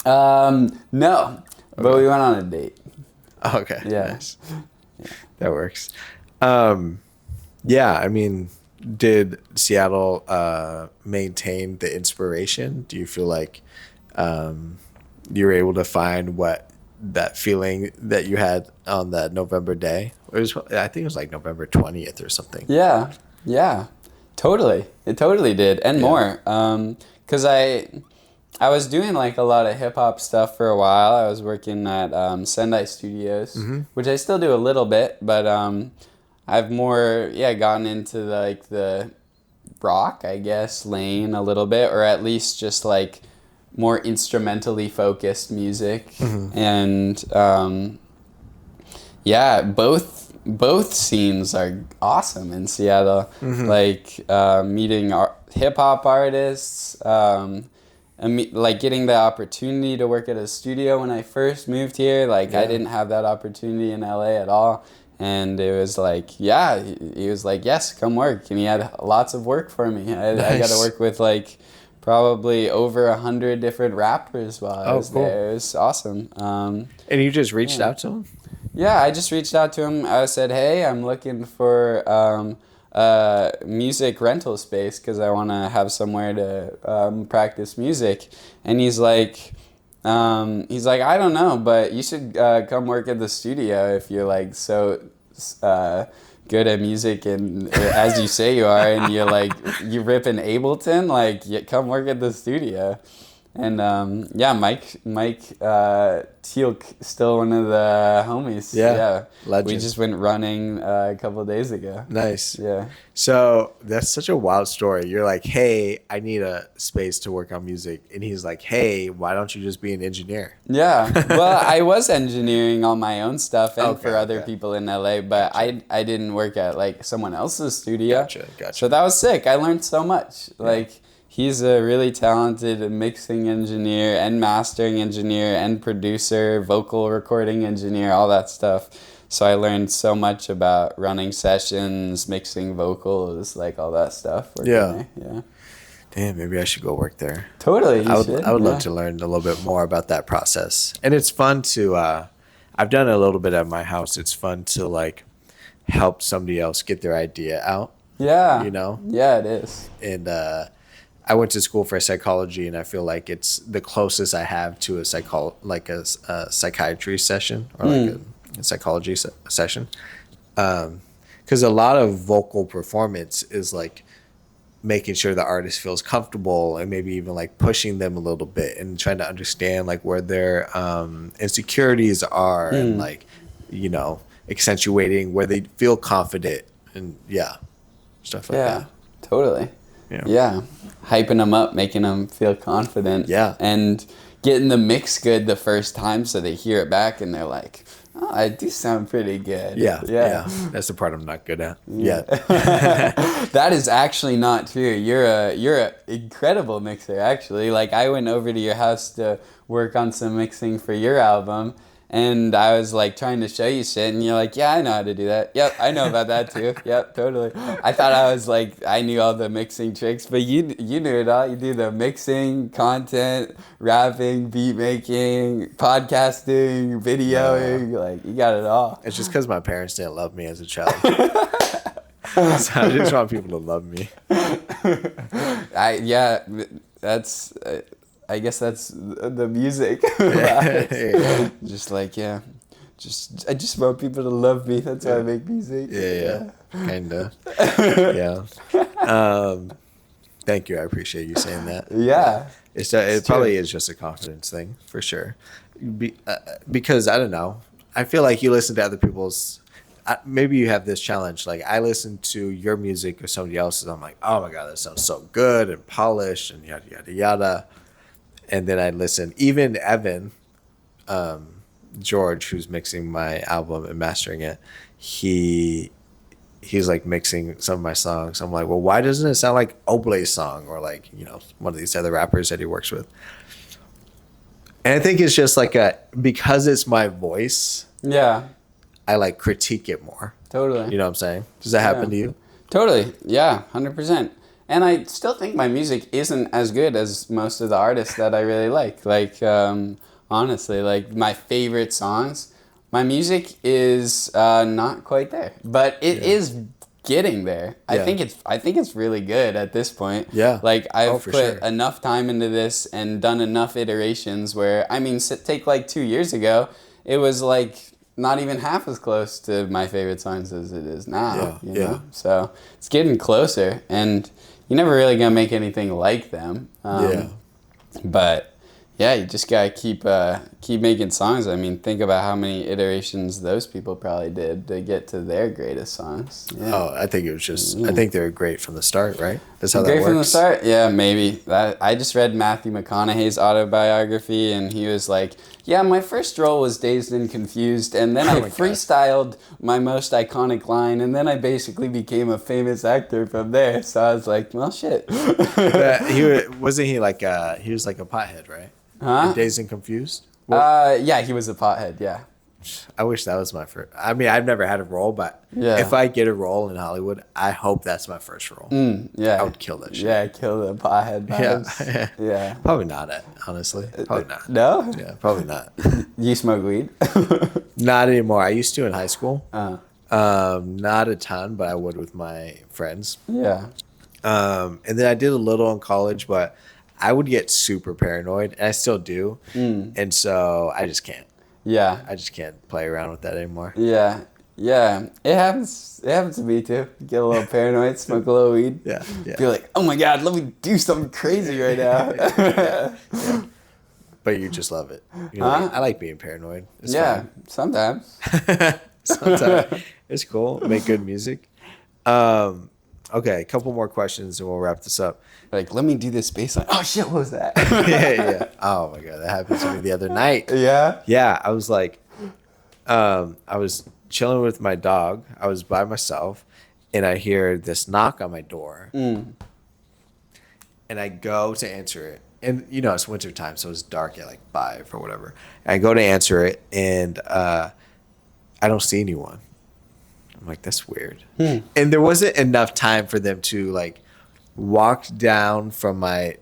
No, but we went on a date. Okay. Yeah. Nice. That works. Yeah, I mean, did Seattle maintain the inspiration? Do you feel like you were able to find what that feeling that you had on that November day? I think it was like November 20th or something. Yeah, totally. It totally did, and more. 'Cause I was doing like a lot of hip hop stuff for a while. I was working at Sendai Studios, which I still do a little bit, but I've more gotten into like the rock, I guess, lane a little bit, or at least just like more instrumentally focused music. And both scenes are awesome in Seattle. Like meeting hip hop artists. Like getting the opportunity to work at a studio when I first moved here, like I didn't have that opportunity in LA at all, And it was like, yeah, he was like, yes, come work. And he had lots of work for me. I got to Nice. work with like probably over 100 different rappers while I was cool. there. It was awesome. And you just reached out to him? Yeah, I just reached out to him. I said, hey, I'm looking for music rental space because I want to have somewhere to practice music. And he's like, I don't know, but you should come work at the studio if you're like so good at music and as you say you are, and you're like you rip in Ableton, like come work at the studio. And yeah, Mike Teal'c, still one of the homies. Yeah, We legend. just went running a couple of days ago. Nice. Yeah. So that's such a wild story. You're like, hey, I need a space to work on music. And he's like, hey, why don't you just be an engineer? Yeah. Well, I was engineering on my own stuff and Okay, for other okay. people in LA, but I didn't work at like someone else's studio. Gotcha. So that was sick. I learned so much. Like he's a really talented mixing engineer and mastering engineer and producer, vocal recording engineer, all that stuff. So I learned so much about running sessions, mixing vocals, like all that stuff. Yeah. Yeah. Damn, maybe I should go work there. Totally. I would love to learn a little bit more about that process. And it's fun to, I've done it a little bit at my house. It's fun to like help somebody else get their idea out. Yeah. You know? Yeah, it is. And I went to school for psychology, and I feel like it's the closest I have to a psychiatry session or like a psychology session. Because a lot of vocal performance is like making sure the artist feels comfortable and maybe even like pushing them a little bit and trying to understand like where their insecurities are and like, you know, accentuating where they feel confident and stuff like Yeah, that. totally. Yeah. Hyping them up, making them feel confident. Yeah. And getting the mix good the first time so they hear it back and they're like, oh, I do sound pretty good. Yeah. That's the part I'm not good at yet. That is actually not true. You're a incredible mixer, actually. Like I went over to your house to work on some mixing for your album, and I was like trying to show you shit, and you're like, yeah, I know how to do that. Yep, I know about that too. Yep, totally. I thought I was like, I knew all the mixing tricks, but you knew it all. You do the mixing, content, rapping, beat making, podcasting, videoing. Like you got it all. It's just because my parents didn't love me as a child. So I just want people to love me. I guess that's the music. Yeah. Just like, I just want people to love me. That's why I make music. Yeah. Kinda. Yeah. Thank you. I appreciate you saying that. Yeah. It probably is just a confidence thing for sure. Because I don't know. I feel like you listen to other people's. Maybe you have this challenge. Like I listen to your music or somebody else's. I'm like, oh my god, that sounds so good and polished and yada yada yada. And then I listen. Even Evan, George, who's mixing my album and mastering it, he's like mixing some of my songs. I'm like, well, why doesn't it sound like Oblay's song or like, you know, one of these other rappers that he works with? And I think it's just like because it's my voice. Yeah. I like critique it more. Totally. You know what I'm saying? Does that happen to you? Totally. Yeah, 100%. And I still think my music isn't as good as most of the artists that I really like. Like, honestly, like my favorite songs, my music is not quite there, but it is getting there. Yeah. I think it's really good at this point. Yeah. Like I've for put sure. enough time into this and done enough iterations where, I mean, take like 2 years ago, it was like not even half as close to my favorite songs as it is now. Yeah, You know? So it's getting closer, and you're never really gonna make anything like them. But yeah, you just gotta keep making songs. I mean, think about how many iterations those people probably did to get to their greatest songs. Yeah. Oh, I think it was just. I think they were great from the start, right? That's how that Great works. from the start? Yeah, maybe. I just read Matthew McConaughey's autobiography, and he was like, yeah, my first role was Dazed and Confused, and then I freestyled my most iconic line, and then I basically became a famous actor from there. So I was like, well, shit. Wasn't he like he was like a pothead, right? Huh? Dazed and Confused. Yeah, he was a pothead, yeah. I wish that was my first. I mean, I've never had a role, but Yeah. if I get a role in Hollywood, I hope that's my first role. Yeah. I would kill that shit. Yeah, kill the pothead vibes. Yeah. Yeah. Probably not, honestly. Probably not. No? Yeah, probably not. You smoke weed? Not anymore. I used to in high school. Uh, Not a ton, but I would with my friends. yeah. And then I did a little in college, but I would get super paranoid, and I still do. And so I just can't. Yeah. I just can't play around with that anymore. Yeah. Yeah. It happens. It happens to me too. Get a little paranoid, smoke a little weed. Yeah. Yeah. Be like, oh my God, let me do something crazy right now. Yeah. But you just love it. You're like, I like being paranoid. It's Yeah. Sometimes. fun. Sometimes it's cool. Make good music. Okay, a couple more questions and we'll wrap this up. Like, let me do this bass line. Oh shit, what was that? Yeah. Oh my god, that happened to me the other night. Yeah. Yeah, I was like, I was chilling with my dog. I was by myself, and I hear this knock on my door. And I go to answer it. And, you know, it's wintertime, so it's dark at like 5 or whatever. And I go to answer it, and I don't see anyone. I'm like, that's weird. And there wasn't enough time for them to, like, walk down from my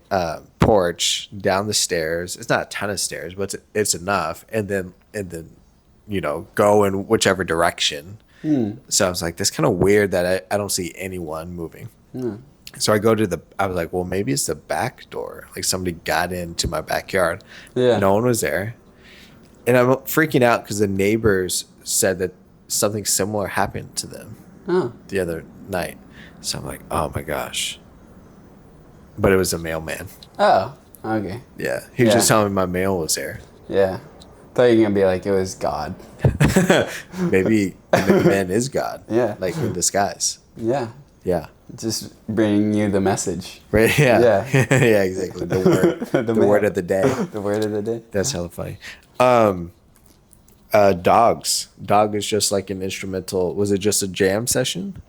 porch, down the stairs. It's not a ton of stairs, but it's enough. And then, you know, go in whichever direction. So I was like, that's kind of weird that I don't see anyone moving. So I go to I was like, well, maybe it's the back door. Like somebody got into my backyard. Yeah. No one was there. And I'm freaking out because the neighbors said that something similar happened to them the other night. So I'm like, oh my gosh. But it was a mailman. Oh, okay. Yeah. He was just telling me my mail was there. Yeah. Thought you were going to be like, it was God. Maybe the man is God. Yeah. Like in disguise. Yeah. Yeah. Just bringing you the message. Right. Yeah. Yeah. Yeah, exactly. The word. the word of the day. The word of the day. That's hella funny. Dogs. Dog is just like an instrumental. Was it just a jam session?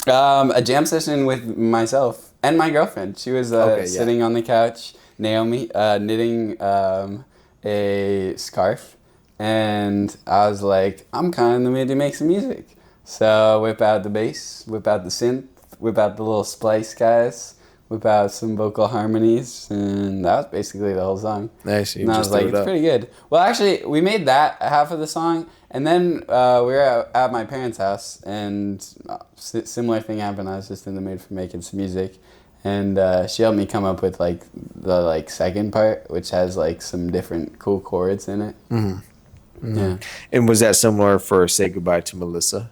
A jam session with myself and my girlfriend. She was sitting on the couch, Naomi, knitting a scarf. And I was like, I'm kind of in the mood to make some music. So whip out the bass, whip out the synth, whip out the little splice guys, whip out some vocal harmonies, and that was basically the whole song. Nice. And I was like, it's pretty good. Well, actually, we made that half of the song, and then we were at my parents' house, and similar thing happened. I was just in the mood for making some music, and she helped me come up with like the second part, which has like some different cool chords in it. Yeah. And was that similar for Say Goodbye to Melissa?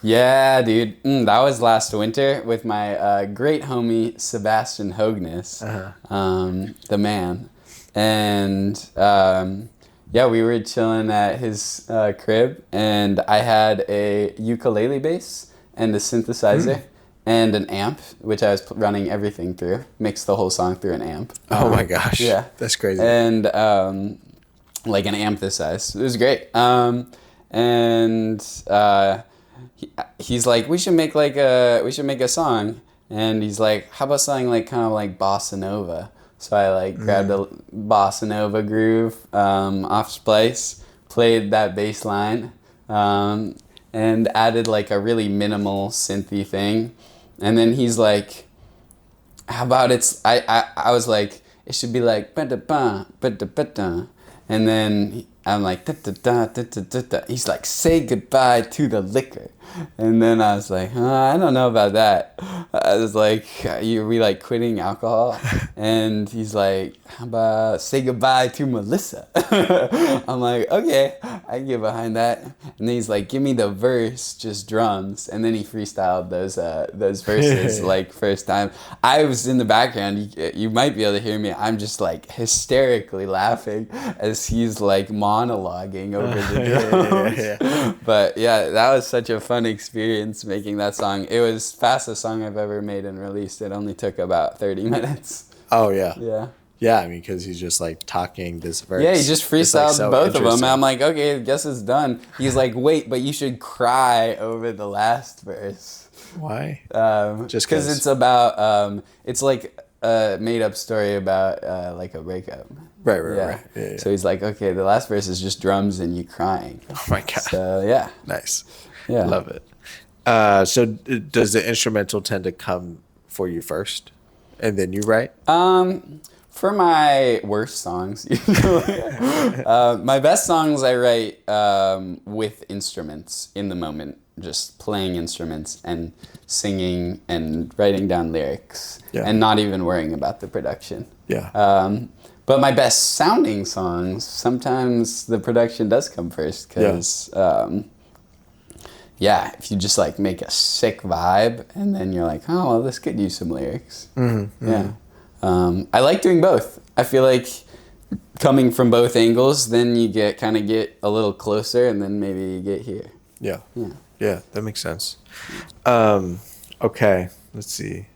Yeah, dude. That was last winter with my great homie, Sebastian Hognes, the man. And, we were chilling at his crib, and I had a ukulele bass and a synthesizer and an amp, which I was running everything through, mixed the whole song through an amp. Oh my gosh. Yeah. That's crazy. And, like an amp this size. It was great. He's like, we should make a song, and he's like, how about something like kind of like bossa nova? So I like grabbed a bossa nova groove off Splice, played that bass line, and added like a really minimal synthy thing, and then he's like, how about I was like, it should be like ba-da-ba, ba-da-ba-da. And then I'm like, da-da-da-da-da-da. He's like, say goodbye to the liquor. And then I was like, I don't know about that. I was like, are we like quitting alcohol? And he's like, how about say goodbye to Melissa? I'm like, okay, I can get behind that. And then he's like, give me the verse, just drums. And then he freestyled those verses like first time. I was in the background. You might be able to hear me. I'm just like hysterically laughing as he's like monologuing over the drums. But yeah, that was such a fun experience making that song. It was fastest song I've ever made and released. It only took about 30 minutes. Oh yeah. Yeah. Yeah, I mean, because he's just like talking this verse. Yeah, he just freestyled like, so both of them. And I'm like, okay, I guess it's done. He's like, wait, but you should cry over the last verse. Why? Just because it's about, it's like made up story about like a breakup. Right. Yeah. Yeah. So he's like, okay, the last verse is just drums and you crying. Oh my God. So yeah. Nice. Yeah. Love it. So does the instrumental tend to come for you first, and then you write? For my worst songs, usually. My best songs I write with instruments in the moment, just playing instruments and singing and writing down lyrics, Yeah. and not even worrying about the production. Yeah. But my best sounding songs, sometimes the production does come first because, if you just like make a sick vibe and then you're like, oh, well, this could use some lyrics. Mm-hmm. Yeah. I like doing both. I feel like coming from both angles, then you get a little closer and then maybe you get here. Yeah. Yeah. Yeah, that makes sense. Okay, let's see.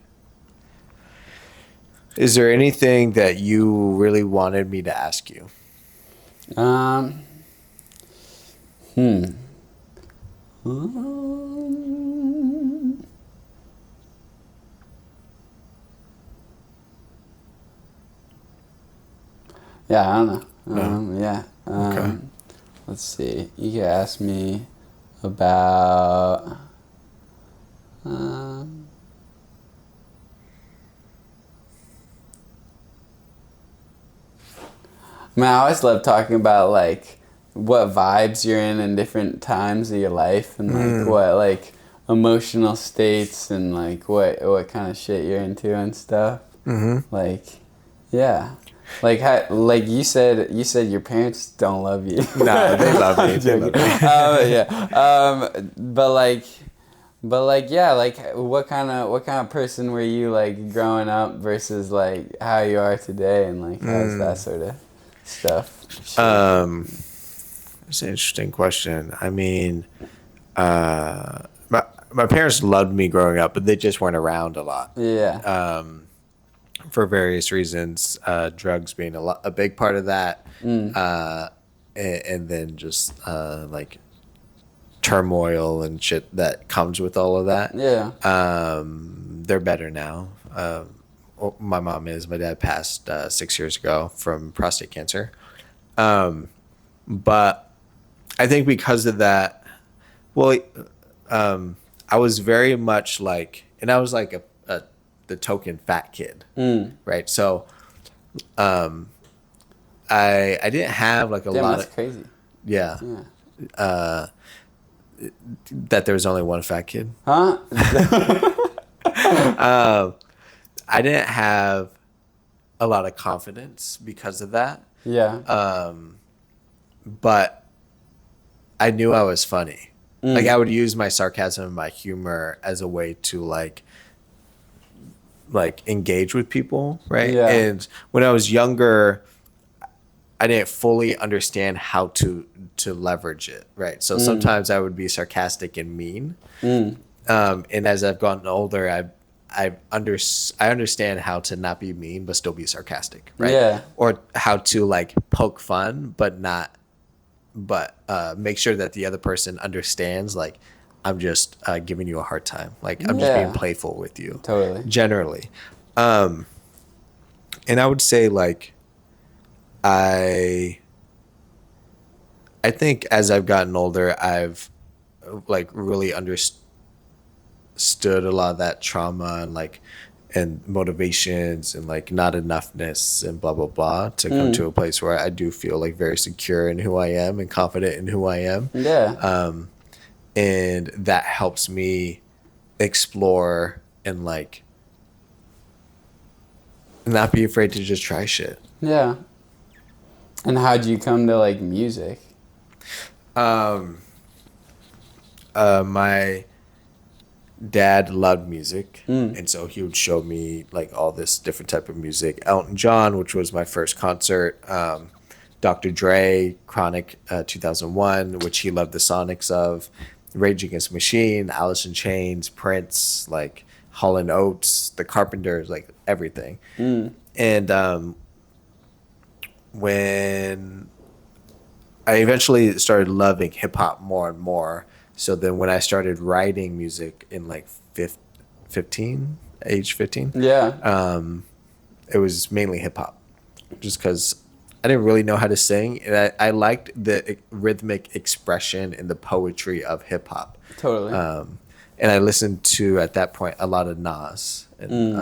Is there anything that you really wanted me to ask you? Um, Yeah, I don't know. No. Yeah. Okay. Let's see. You could ask me about. I always love talking about like what vibes you're in different times of your life and like what like emotional states and like what kind of shit you're into and stuff. Mm-hmm. Like, yeah. Like how, like you said your parents don't love you. No, they love me. They love me. But like yeah, like what kind of person were you like growing up versus like how you are today and like how's that sort of stuff? It's an interesting question. I mean, my parents loved me growing up, but they just weren't around a lot. Yeah. For various reasons, drugs being a big part of that, and then just like turmoil and shit that comes with all of that. Yeah. They're better now. My mom is. My dad passed 6 years ago from prostate cancer. But I think because of that, well, I was very much like, and I was like the token fat kid, right? So, I didn't have like a Damn, lot that's of crazy. yeah. Yeah. That there was only one fat kid. Huh? I didn't have a lot of confidence because of that. Yeah. But I knew I was funny. Like I would use my sarcasm and my humor as a way to like engage with people, right? Yeah. And when I was younger, I didn't fully understand how to leverage it, right? So sometimes I would be sarcastic and mean. And as I've gotten older, I understand how to not be mean but still be sarcastic, right? Yeah. Or how to like poke fun but make sure that the other person understands like I'm just giving you a hard time. Like I'm just being playful with you. Totally. Generally. And I would say like I think as I've gotten older, I've like really understood a lot of that trauma and motivations and like not enoughness and blah blah blah to come to a place where I do feel like very secure in who I am and confident in who I am. Yeah. And that helps me explore and like not be afraid to just try shit. Yeah. And how'd you come to like music? My dad loved music, and so he would show me like all this different type of music. Elton John, which was my first concert. Dr. Dre, Chronic, 2001, which he loved the sonics of. Rage Against the Machine, Alice in Chains, Prince, like Hall & Oates, The Carpenters, like everything. And when I eventually started loving hip hop more and more, so then when I started writing music in like age 15, Yeah. it was mainly hip hop, just because I didn't really know how to sing, and I liked the rhythmic expression and the poetry of hip hop. Totally. And I listened to at that point a lot of Nas and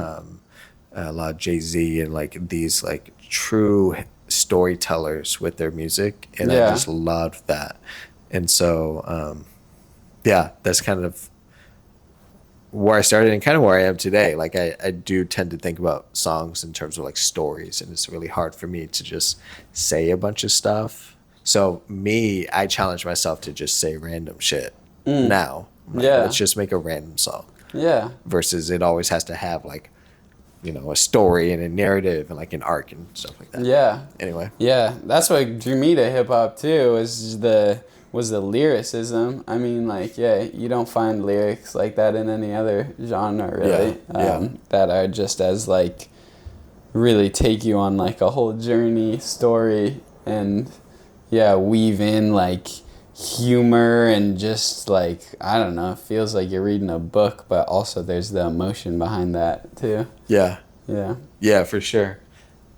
a lot of Jay-Z and like these like true storytellers with their music, and I Yeah. just loved that. And so yeah, that's kind of where I started and kind of where I am today. Like I do tend to think about songs in terms of like stories, and it's really hard for me to just say a bunch of stuff. So me, I challenge myself to just say random shit now. I'm like, Yeah. let's just make a random song Yeah. versus it always has to have like, you know, a story and a narrative and like an arc and stuff like that. Yeah. Anyway. Yeah. That's what drew me to hip hop too, was the lyricism. I mean, like, yeah, you don't find lyrics like that in any other genre, really. Yeah. That are just as, like, really take you on, like, a whole journey, story, and, yeah, weave in, like, humor and just, like, I don't know, it feels like you're reading a book, but also there's the emotion behind that, too. Yeah. Yeah. Yeah, for sure.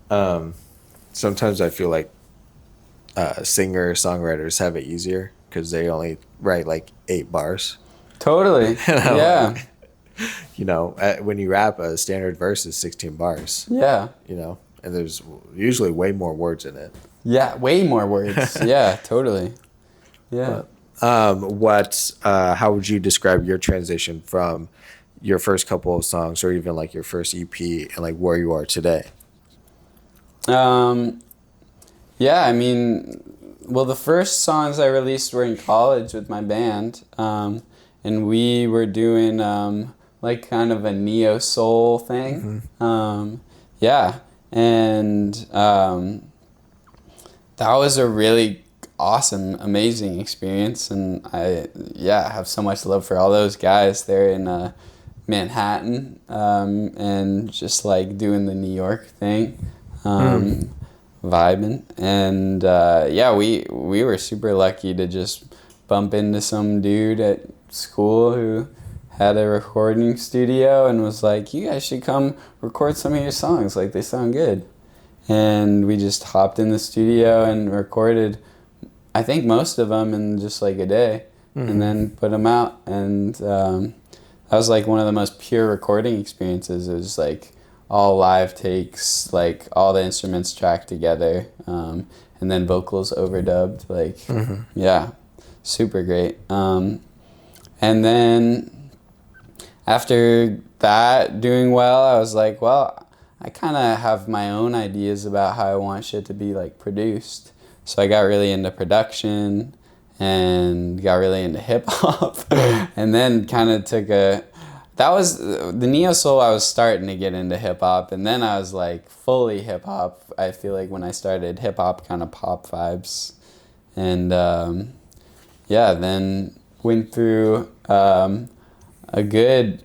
Sometimes I feel like singer-songwriters have it easier because they only write like 8 bars. Totally. Yeah. You know, when you rap, a standard verse is 16 bars. Yeah. You know, and there's usually way more words in it. Yeah, way more words. Yeah, totally. Yeah. How would you describe your transition from your first couple of songs or even like your first EP and like where you are today? Yeah, I mean, well, the first songs I released were in college with my band, and we were doing like kind of a neo soul thing. Yeah, and that was a really awesome, amazing experience, and I have so much love for all those guys there in Manhattan, and just like doing the New York thing. Vibing, and we were super lucky to just bump into some dude at school who had a recording studio and was like, you guys should come record some of your songs, like they sound good. And we just hopped in the studio and recorded, I think most of them in just like a day, and then put them out, and that was like one of the most pure recording experiences. It was like all live takes, like all the instruments tracked together, and then vocals overdubbed, like yeah, super great. And then after that doing well, I was like, well, I kind of have my own ideas about how I want shit to be like produced. So I got really into production and got really into hip hop, and then kind of took that was the neo soul. I was starting to get into hip hop, and then I was like fully hip hop. I feel like when I started hip hop, kind of pop vibes, and then went through a good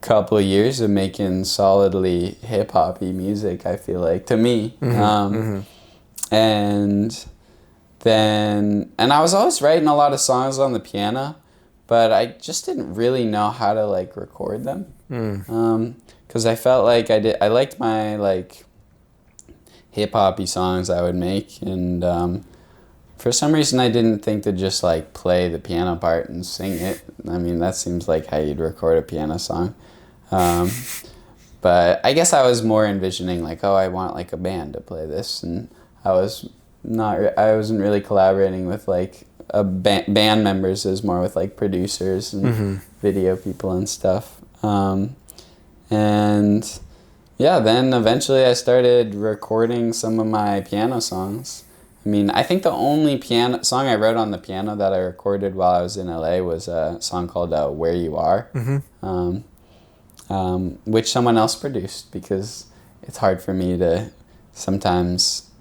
couple of years of making solidly hip hoppy music. I feel like, to me, and I was always writing a lot of songs on the piano, but I just didn't really know how to like record them, because I felt like I liked my like hip hoppy songs I would make, and for some reason I didn't think to just like play the piano part and sing it. I mean, that seems like how you'd record a piano song, but I guess I was more envisioning like, oh, I want like a band to play this, and I wasn't really collaborating with like band members, is more with like producers and video people and stuff, and yeah, then eventually I started recording some of my piano songs. I mean, I think the only piano song I wrote on the piano that I recorded while I was in LA was a song called Where You Are, which someone else produced, because it's hard for me to sometimes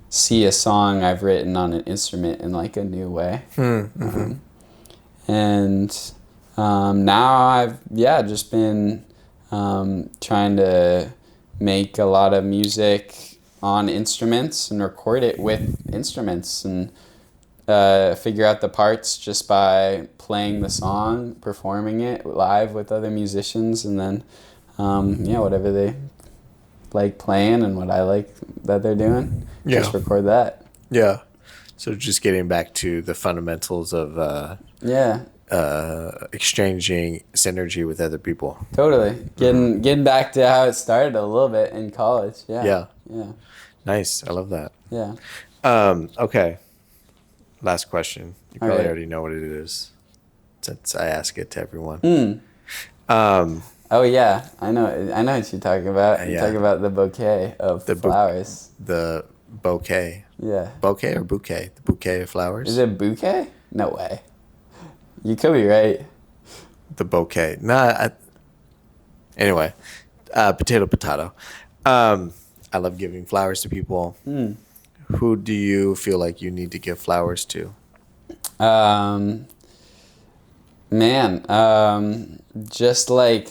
see a song I've written on an instrument in like a new way. And now I've just been trying to make a lot of music on instruments and record it with instruments, and figure out the parts just by playing the song, performing it live with other musicians, and then whatever they like playing and what I like that they're doing. Just record that. Yeah. So just getting back to the fundamentals of Yeah, exchanging synergy with other people. totally. Getting back to how it started a little bit in college. Yeah. Yeah. Yeah. Nice. I love that. Yeah. Okay. Last question. You probably Okay. already know what it is, since I ask it to everyone. Oh yeah, I know what you're talking about. You're Yeah. talking about the bouquet of flowers. The bouquet. Yeah. Bouquet or bouquet? The bouquet of flowers? Is it bouquet? No way. You could be right. The bouquet. Anyway, potato. I love giving flowers to people. Who do you feel like you need to give flowers to? Just like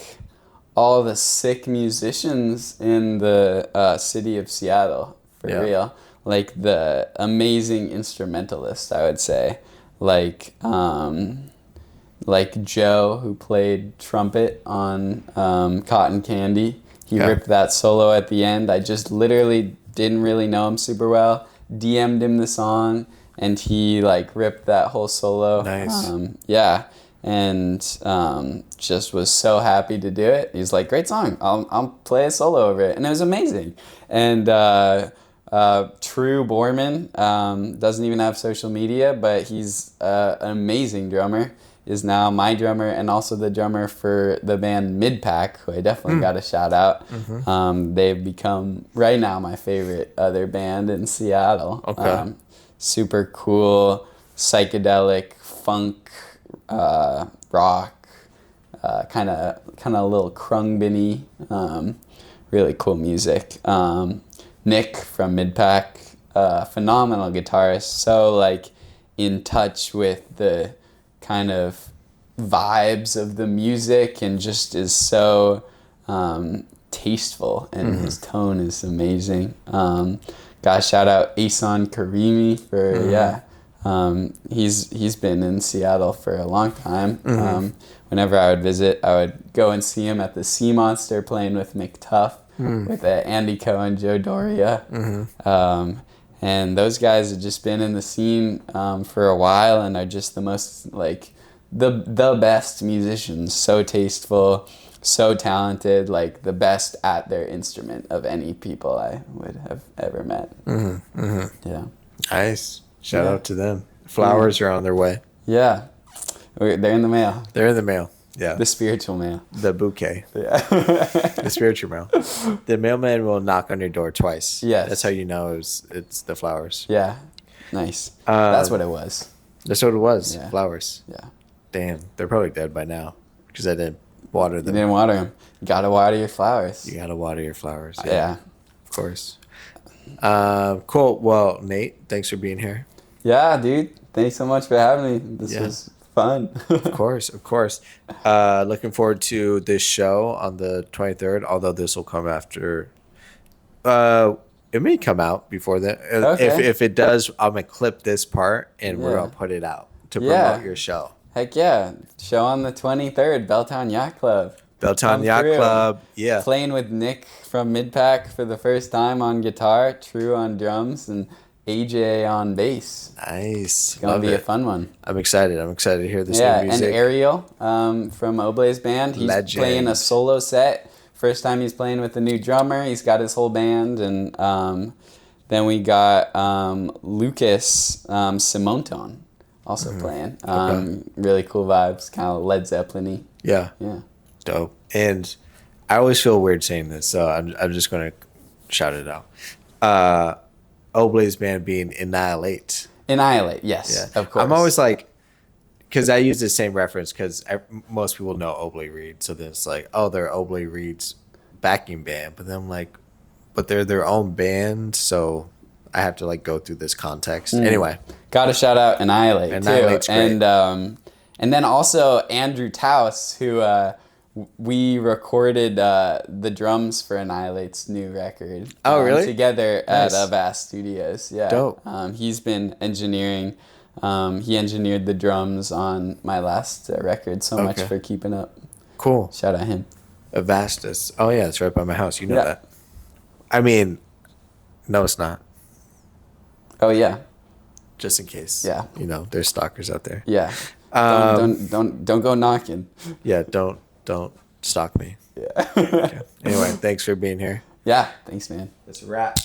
all the sick musicians in the city of Seattle, for real. Like the amazing instrumentalists, I would say. Like Joe, who played trumpet on Cotton Candy. He ripped that solo at the end. I just literally didn't really know him super well. DM'd him the song, and he like ripped that whole solo. Nice. And just was so happy to do it. He's like, great song. I'll play a solo over it, and it was amazing. And True Borman doesn't even have social media, but he's an amazing drummer. Is now my drummer and also the drummer for the band Midpack, who I definitely got to shout out. They've become right now my favorite other band in Seattle. Okay. Super cool, psychedelic, funk, rock, kind of a little krungbiny, really cool music. Nick from Midpack, phenomenal guitarist, so like in touch with the kind of vibes of the music and just is so tasteful, and his tone is amazing. Gotta shout out Asan Karimi for he's been in Seattle for a long time. Whenever I would visit, I would go and see him at the Sea Monster playing with McTuff, with Andy Cohen, Joe Doria. And those guys have just been in the scene for a while and are just the most, like, the best musicians. So tasteful, so talented, like the best at their instrument of any people I would have ever met. Yeah. Nice. Shout out to them. Flowers are on their way. Yeah. They're in the mail. They're in the mail. Yeah. The spiritual mail. The bouquet. Yeah. The spiritual mail. The mailman will knock on your door twice. Yes. That's how you know it's the flowers. Yeah. Nice. That's what it was. That's what it was. Yeah. Flowers. Yeah. Damn. They're probably dead by now because I didn't water You them. didn't water them. You gotta water your flowers. You gotta water your flowers. Yeah. Of course. Cool. Well, Nate, thanks for being here. Yeah, dude. Thanks so much for having me. This was fun. Of course. Looking forward to this show on the 23rd, although this will come after. It may come out before that. Okay. If it does, I'm going to clip this part and we're Yeah. going to put it out to promote your show. Heck yeah. Show on the 23rd, Belltown Yacht Club. Belltown Come Yacht through. Club. Yeah. Playing with Nick from Midpack for the first time on guitar, True on drums, and AJ on bass. Nice. It's going to be a fun one. I'm excited. to hear this Yeah, new music. and Ariel from Oblay's band. He's Legend. playing a solo set. First time he's playing with a new drummer. He's got his whole band. And then we got Lucas Simonton also playing. Really cool vibes, kind of Led Zeppelin-y. Yeah. Yeah. Dope. And I always feel weird saying this, so I'm just going to shout it out. Oblay's band being Annihilate. Annihilate, yes, Yeah. of course. I'm always like, because I use the same reference because most people know Oblay Reed. So then it's like, oh, they're Oblay Reed's backing band. But then I'm like, but they're their own band. So I have to like go through this context. Anyway. Got to shout out Annihilate, Annihilate's too. great. And then also Andrew Taus, who we recorded the drums for Annihilate's new record. Oh, really? Together Nice. at Avast Studios. Yeah. Dope. He's been engineering. He engineered the drums on my last record. So much Okay. for keeping up. Cool. Shout out him. Avastus. Oh, yeah, it's right by my house. You know Yeah. that. I mean, no, it's not. Oh yeah, Just in case. Yeah. You know, there's stalkers out there. yeah. Um, Don't go knocking. yeah, don't stalk me. Yeah. Okay. Anyway, thanks for being here. Yeah. Thanks, man. That's a wrap.